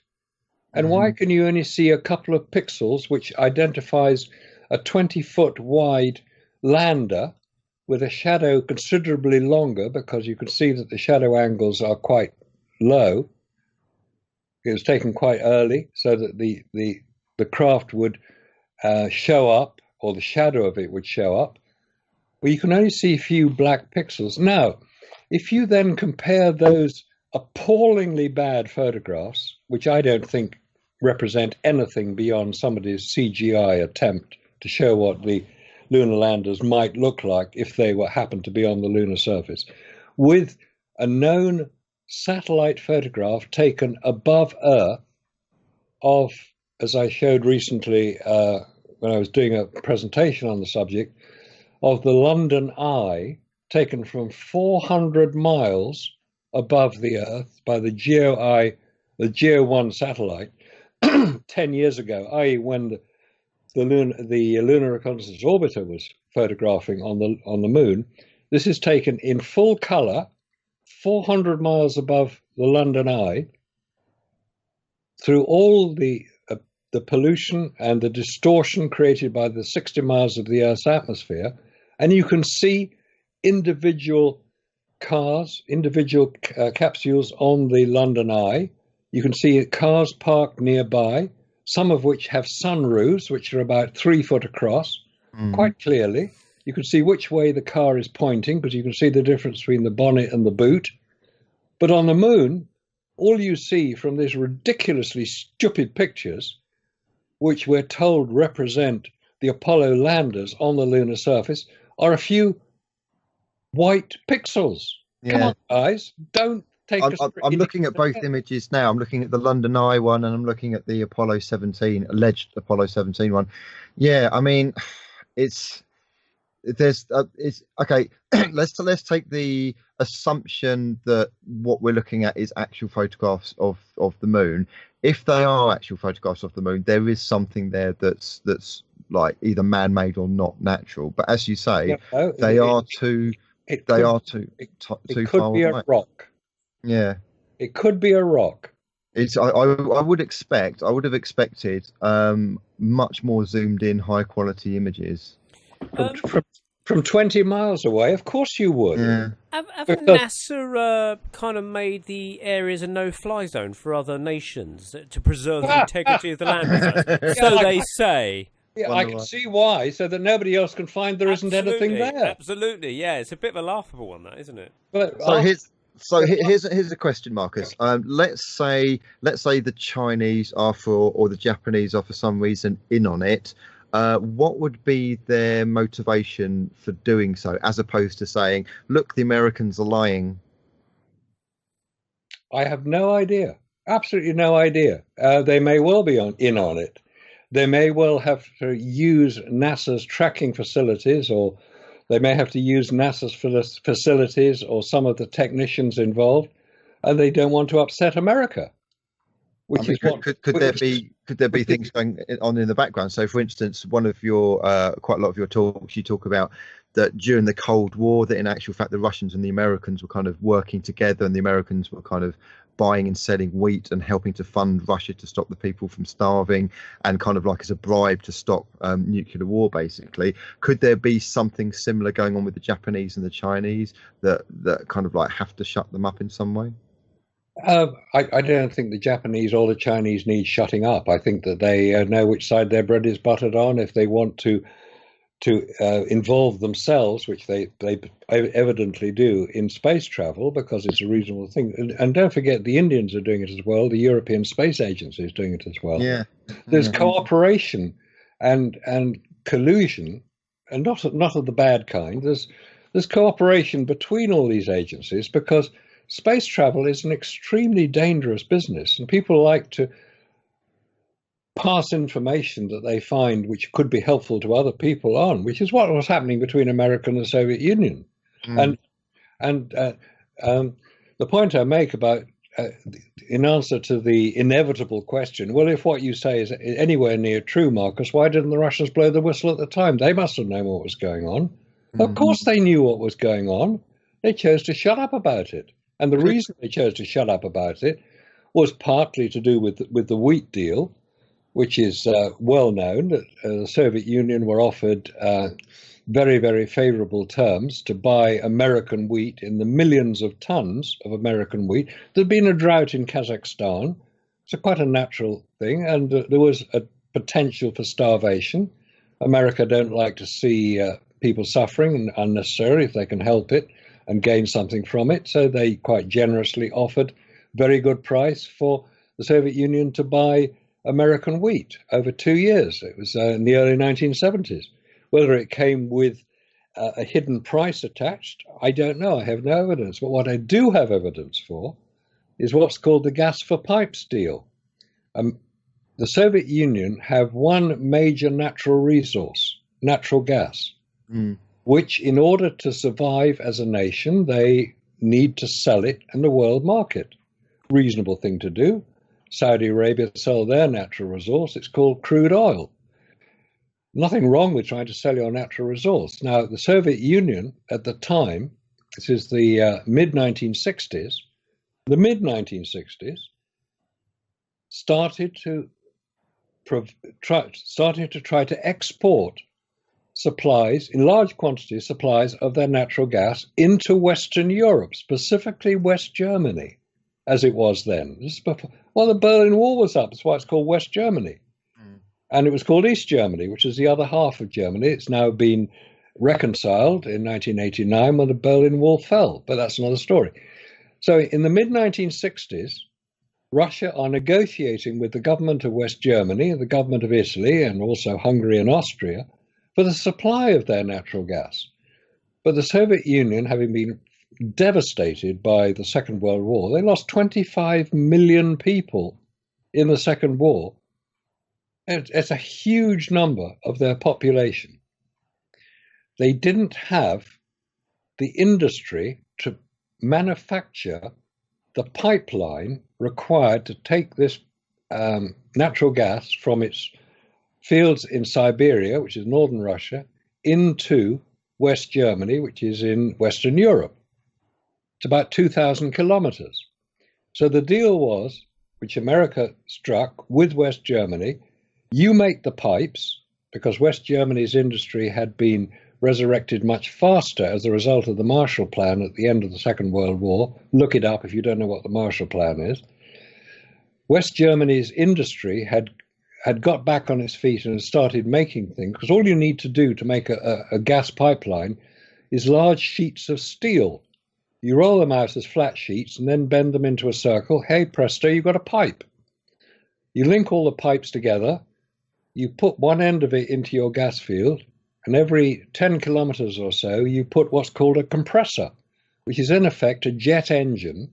Speaker 3: And why can you only see a couple of pixels, which identifies a 20-foot wide lander with a shadow considerably longer, because you can see that the shadow angles are quite low. It was taken quite early so that the craft would show up, or the shadow of it would show up. Well, you can only see a few black pixels. Now, if you then compare those appallingly bad photographs, which I don't think represent anything beyond somebody's CGI attempt to show what the lunar landers might look like if they happened to be on the lunar surface, with a known satellite photograph taken above Earth of, as I showed recently when I was doing a presentation on the subject, of the London Eye, taken from 400 miles above the Earth by the Geo 1 satellite 10 years ago, i.e. when the Lunar Reconnaissance Orbiter was photographing on the moon. This is taken in full color, 400 miles above the London Eye, through all the pollution and the distortion created by the 60 miles of the Earth's atmosphere, and you can see individual cars, individual capsules on the London Eye. You can see cars parked nearby, some of which have sunroofs, which are about 3 foot across, quite clearly. You can see which way the car is pointing, because you can see the difference between the bonnet and the boot. But on the moon, all you see from these ridiculously stupid pictures, which we're told represent the Apollo landers on the lunar surface, are a few white pixels. Yeah. Come on, guys, don't take us.
Speaker 1: I'm looking at both images now. I'm looking at the London Eye one, and I'm looking at the Apollo 17, alleged Apollo 17 one. Yeah, I mean, it's okay. let's take the assumption that what we're looking at is actual photographs of the moon. If they are actual photographs of the moon, there is something there that's like either man-made or not natural. But as you say, they are too far away.
Speaker 3: It could be a rock.
Speaker 1: Yeah.
Speaker 3: It could be a rock.
Speaker 1: I would have expected much more zoomed in, high quality images.
Speaker 3: From,
Speaker 2: Um,
Speaker 3: from, from 20 miles away, of course you would.
Speaker 1: Yeah.
Speaker 2: haven't
Speaker 3: Because
Speaker 2: NASA kind of made the areas a no-fly zone for other nations to preserve the integrity of the landing sites? So
Speaker 3: Yeah,
Speaker 2: they say.
Speaker 3: yeah, I
Speaker 1: Wonder
Speaker 3: can
Speaker 1: why.
Speaker 3: see why, so that nobody else can find there isn't anything
Speaker 2: Absolutely,
Speaker 3: there.
Speaker 2: absolutely, yeah. It's a bit of a laughable one, that isn't it?
Speaker 3: But
Speaker 1: So here's a question, Marcus. Let's say the Chinese are or the Japanese are for some reason in on it. What would be their motivation for doing so, as opposed to saying, "Look, the Americans are lying"?
Speaker 3: I have no idea, absolutely no idea. They may well be in on it. They may well have to use NASA's tracking facilities, or they may have to use NASA's facilities or some of the technicians involved, and they don't want to upset America.
Speaker 1: I mean, could there be things going on in the background? So, for instance, one of your quite a lot of your talks, you talk about that during the Cold War, that in actual fact the Russians and the Americans were kind of working together, and the Americans were kind of buying and selling wheat and helping to fund Russia to stop the people from starving, and kind of like as a bribe to stop nuclear war, basically. Could there be something similar going on with the Japanese and the Chinese that kind of like have to shut them up in some way?
Speaker 3: I don't think the Japanese or the Chinese need shutting up. I think that they know which side their bread is buttered on. If they want to involve themselves, which they evidently do in space travel, because it's a reasonable thing. And don't forget, the Indians are doing it as well. The European Space Agency is doing it as well.
Speaker 1: Yeah.
Speaker 3: There's cooperation and collusion, and not of the bad kind. There's cooperation between all these agencies, because space travel is an extremely dangerous business, and people like to pass information that they find which could be helpful to other people on, which is what was happening between America and the Soviet Union. And the point I make about, in answer to the inevitable question, well, if what you say is anywhere near true, Marcus, why didn't the Russians blow the whistle at the time? They must have known what was going on. Of course they knew what was going on. They chose to shut up about it. And the reason they chose to shut up about it was partly to do with the wheat deal, which is well known, that the Soviet Union were offered very, very favorable terms to buy American wheat in the millions of tons of American wheat. There'd been a drought in Kazakhstan. It's quite a natural thing, and there was a potential for starvation. America don't like to see people suffering unnecessarily if they can help it and gain something from it. So they quite generously offered very good price for the Soviet Union to buy American wheat over 2 years. It was in the early 1970s. Whether it came with a hidden price attached, I don't know. I have no evidence. But what I do have evidence for is what's called the gas for pipes deal. The Soviet Union have one major natural resource, natural gas, which in order to survive as a nation, they need to sell it in the world market. Reasonable thing to do. Saudi Arabia sell their natural resource. It's called crude oil. Nothing wrong with trying to sell your natural resource. Now, the Soviet Union at the time, this is the mid-1960s, started to try to export supplies, in large quantities, supplies of their natural gas into Western Europe, specifically West Germany, as it was then. This is before, well, the Berlin Wall was up. That's why it's called West Germany. And it was called East Germany, which is the other half of Germany. It's now been reconciled in 1989 when the Berlin Wall fell, but that's another story. So in the mid-1960s, Russia are negotiating with the government of West Germany, the government of Italy, and also Hungary and Austria for the supply of their natural gas. But the Soviet Union, having been devastated by the Second World War, they lost 25 million people in the Second War. It's a huge number of their population. They didn't have the industry to manufacture the pipeline required to take this natural gas from its fields in Siberia, which is northern Russia, into West Germany, which is in Western Europe. It's about 2,000 kilometers. So the deal was, which America struck with West Germany, you make the pipes, because West Germany's industry had been resurrected much faster as a result of the Marshall Plan at the end of the Second World War. Look it up if you don't know what the Marshall Plan is. West Germany's industry had got back on its feet and started making things, because all you need to do to make a gas pipeline is large sheets of steel. You roll them out as flat sheets and then bend them into a circle. Hey, presto, you've got a pipe. You link all the pipes together. You put one end of it into your gas field, and every 10 kilometers or so, you put what's called a compressor, which is in effect a jet engine.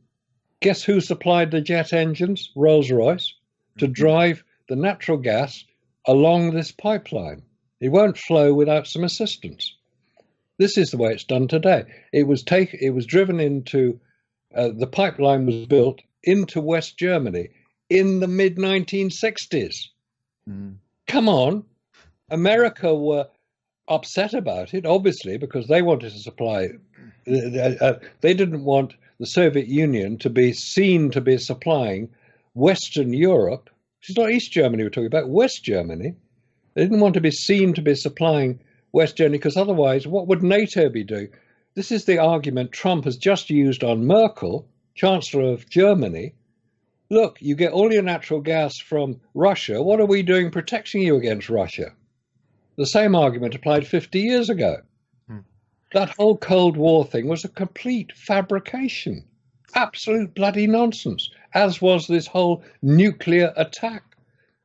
Speaker 3: Guess who supplied the jet engines? Rolls-Royce, to drive the natural gas along this pipeline. It won't flow without some assistance. This is the way it's done today. It was driven into, the pipeline was built into West Germany in the mid-1960s. Come on. America were upset about it, obviously, because they wanted to supply, they didn't want the Soviet Union to be seen to be supplying Western Europe. It's not East Germany we're talking about, West Germany. They didn't want to be seen to be supplying West Germany, because otherwise, what would NATO be doing? This is the argument Trump has just used on Merkel, Chancellor of Germany. Look, you get all your natural gas from Russia. What are we doing protecting you against Russia? The same argument applied 50 years ago. That whole Cold War thing was a complete fabrication. Absolute bloody nonsense, as was this whole nuclear attack.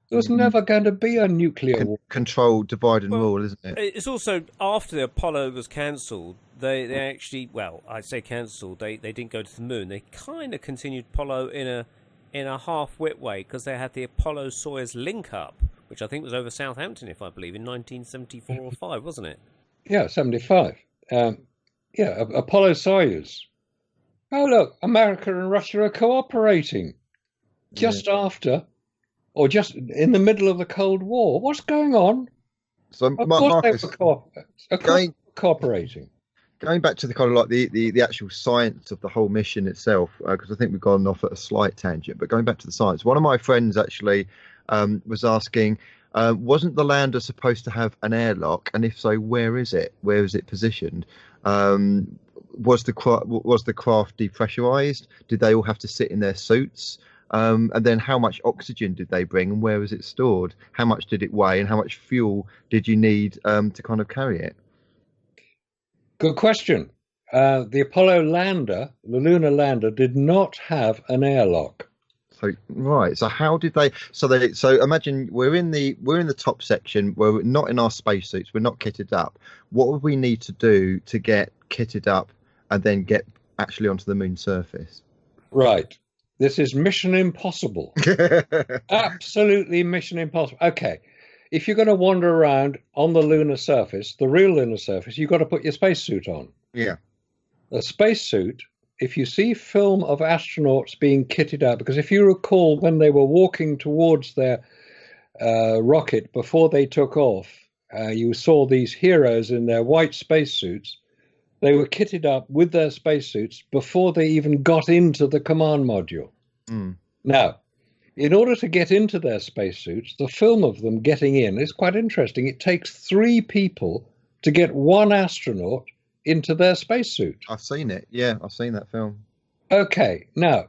Speaker 3: There was never going to be a nuclear war.
Speaker 1: Control, divide and rule, isn't it?
Speaker 2: It's also, after the Apollo was cancelled, they actually, well, I say cancelled, they didn't go to the moon. They kind of continued Apollo in a half-wit way, because they had the Apollo-Soyuz link-up, which I think was over Southampton, if I believe, in 1974 or 5, wasn't it?
Speaker 3: Yeah, 75. Apollo-Soyuz. Oh, look, America and Russia are cooperating just after, or just in the middle of the Cold War. What's going on?
Speaker 1: So,
Speaker 3: Of course
Speaker 1: Marcus,
Speaker 3: they were cooperating.
Speaker 1: going back to the kind of like the actual science of the whole mission itself, because I think we've gone off at a slight tangent, but going back to the science, one of my friends actually was asking, wasn't the lander supposed to have an airlock, and if so, where is it positioned? Was the craft depressurized? Did they all have to sit in their suits? And then how much oxygen did they bring, and where was it stored? How much did it weigh, and how much fuel did you need to kind of carry it?
Speaker 3: Good question. The Apollo lander, the lunar lander, did not have an airlock.
Speaker 1: So right. So how did they? So imagine we're in the top section. We're not in our spacesuits. We're not kitted up. What would we need to do to get kitted up and then get actually onto the moon's surface? Right.
Speaker 3: This is mission impossible. Absolutely mission impossible. Okay. If you're going to wander around on the lunar surface, the real lunar surface, you've got to put your spacesuit on.
Speaker 1: Yeah.
Speaker 3: A spacesuit, if you see film of astronauts being kitted out, because if you recall when they were walking towards their rocket before they took off, you saw these heroes in their white spacesuits. They were kitted up with their spacesuits before they even got into the command module. Now, in order to get into their spacesuits, the film of them getting in is quite interesting. It takes 3 people to get one astronaut into their spacesuit.
Speaker 1: I've seen it. Yeah, I've seen that film.
Speaker 3: Okay, now,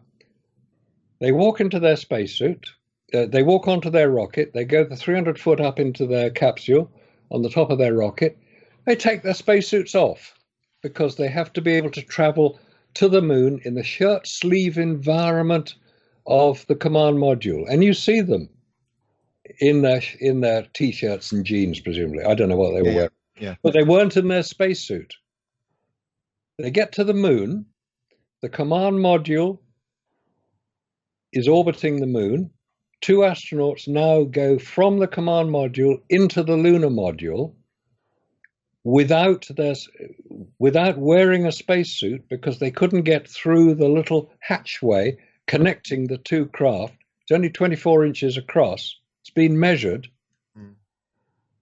Speaker 3: they walk into their spacesuit. They walk onto their rocket. They go the 300 foot up into their capsule on the top of their rocket. They take their spacesuits off because they have to be able to travel to the moon in the shirt sleeve environment of the command module. And you see them in their T-shirts and jeans, presumably. I don't know what they were wearing.
Speaker 1: Yeah.
Speaker 3: But they weren't in their spacesuit. They get to the moon. The command module is orbiting the moon. 2 astronauts now go from the command module into the lunar module without wearing a spacesuit, because they couldn't get through the little hatchway connecting the 2 craft. It's only 24 inches across. It's been measured.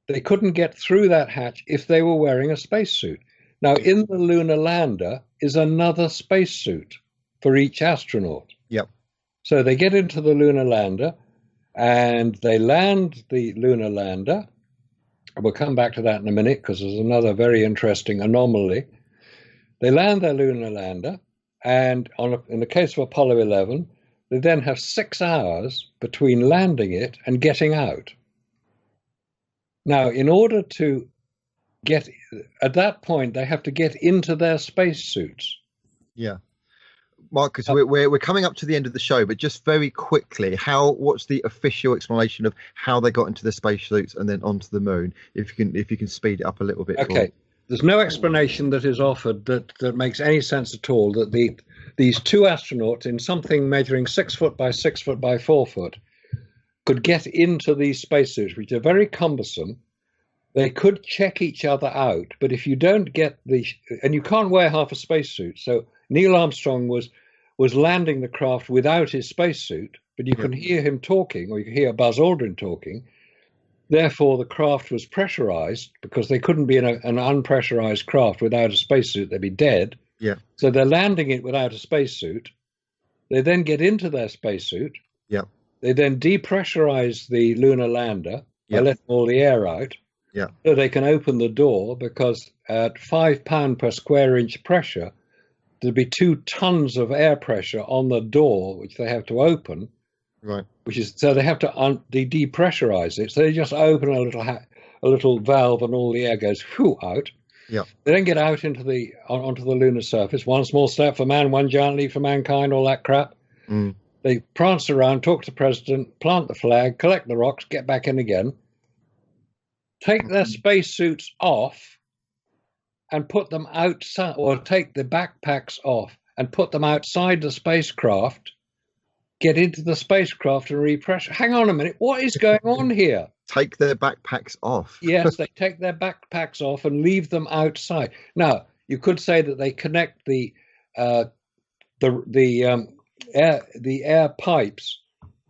Speaker 3: They couldn't get through that hatch if they were wearing a spacesuit. Now, in the lunar lander is another spacesuit for each astronaut.
Speaker 1: Yep.
Speaker 3: So they get into the lunar lander, and they land the lunar lander. We'll come back to that in a minute because there's another very interesting anomaly. They land their lunar lander, and in the case of Apollo 11, they then have 6 hours between landing it and getting out. Now, in order to get, at that point, they have to get into their spacesuits.
Speaker 1: Yeah. Marcus, we're coming up to the end of the show, but just very quickly, what's the official explanation of how they got into the spacesuits and then onto the moon? If you can speed it up a little bit.
Speaker 3: Okay. There's no explanation that is offered that makes any sense at all, that these two astronauts in something measuring 6 foot by 6 foot by 4 foot could get into these spacesuits, which are very cumbersome. They could check each other out, but if you don't get and you can't wear half a spacesuit. So Neil Armstrong was landing the craft without his spacesuit, but you can hear him talking, or you can hear Buzz Aldrin talking. Therefore, the craft was pressurized because they couldn't be in an unpressurized craft without a spacesuit. They'd be dead.
Speaker 1: Yeah.
Speaker 3: So they're landing it without a spacesuit. They then get into their spacesuit.
Speaker 1: Yeah.
Speaker 3: They then depressurize the lunar lander by letting all the air out.
Speaker 1: Yeah.
Speaker 3: So they can open the door, because at 5 pound per square inch pressure, there'd be 2 tons of air pressure on the door, which they have to open.
Speaker 1: Right.
Speaker 3: So they have to depressurize it. So they just open a little valve, and all the air goes out.
Speaker 1: Yeah.
Speaker 3: They then get out onto the lunar surface. One small step for man, one giant leap for mankind. All that crap.
Speaker 1: Mm.
Speaker 3: They prance around, talk to the president, plant the flag, collect the rocks, get back in again. Take their spacesuits off and put them outside, or take the backpacks off and put them outside the spacecraft. Get into the spacecraft and repressure. Hang on a minute, what is going on here?
Speaker 1: Take their backpacks off.
Speaker 3: Yes, they take their backpacks off and leave them outside. Now, you could say that they connect the air pipes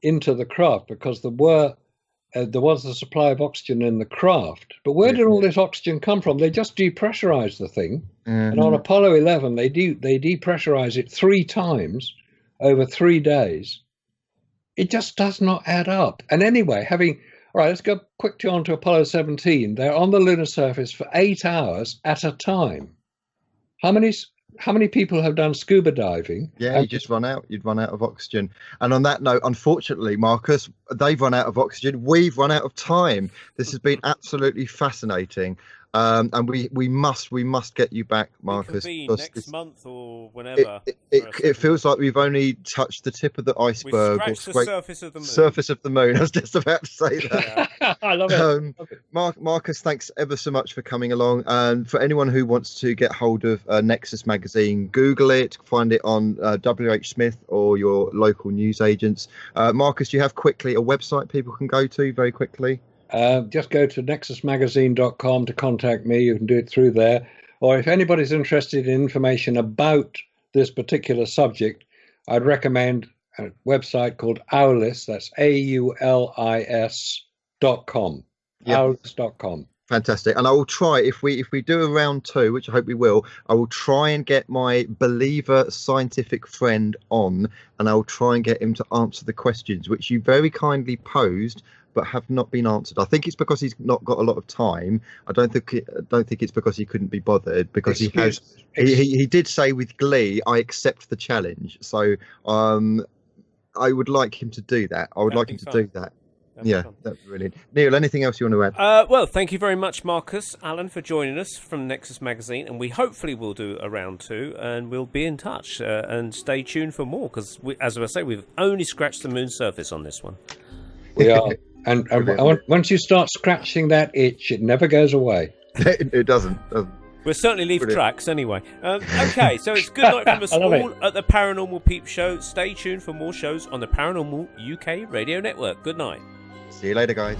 Speaker 3: into the craft, because there was a supply of oxygen in the craft. But where did all this oxygen come from? They just depressurized the thing, and on Apollo 11, they depressurize it 3 times over 3 days. It just does not add up. And anyway, all right, let's go quickly on to Apollo 17. They're on the lunar surface for 8 hours at a time. How many people have done scuba diving?
Speaker 1: Yeah, you'd run out of oxygen. And on that note, unfortunately, Marcus, they've run out of oxygen. We've run out of time. This has been absolutely fascinating. And we must get you back, Marcus.
Speaker 2: Next month or whenever.
Speaker 1: It feels like we've only touched the tip of the iceberg,
Speaker 2: or the surface of the moon.
Speaker 1: Surface of the moon. I was just about to say that.
Speaker 2: Yeah.
Speaker 3: I love it.
Speaker 1: Marcus, thanks ever so much for coming along. And for anyone who wants to get hold of Nexus magazine, Google it, find it on WH Smith or your local newsagents. Marcus, do you have quickly a website people can go to very quickly?
Speaker 3: Just go to nexusmagazine.com to contact me. You can do it through there. Or if anybody's interested in information about this particular subject, I'd recommend a website called Aulis. That's AULIS.com.
Speaker 1: Yep.
Speaker 3: Aulis.com.
Speaker 1: Fantastic. And I will try, if we do a round 2, which I hope we will, I will try and get my believer scientific friend on, and I will try and get him to answer the questions which you very kindly posed but have not been answered. I think it's because he's not got a lot of time. I don't think it's because he couldn't be bothered, because he did say with glee, I accept the challenge. So I would like him to do that. That's brilliant. Neil, anything else you want to
Speaker 2: add? Well, thank you very much, Marcus Allen, for joining us from Nexus Magazine, and we hopefully will do a round 2, and we'll be in touch, and stay tuned for more, because as I say, we've only scratched the moon's surface on this one.
Speaker 3: We are. And once you start scratching that itch, it never goes away.
Speaker 1: It doesn't.
Speaker 2: We'll certainly leave tracks anyway. Okay, so it's good night from us all at the Paranormal Peep Show. Stay tuned for more shows on the Paranormal UK Radio Network. Good night.
Speaker 1: See you later, guys.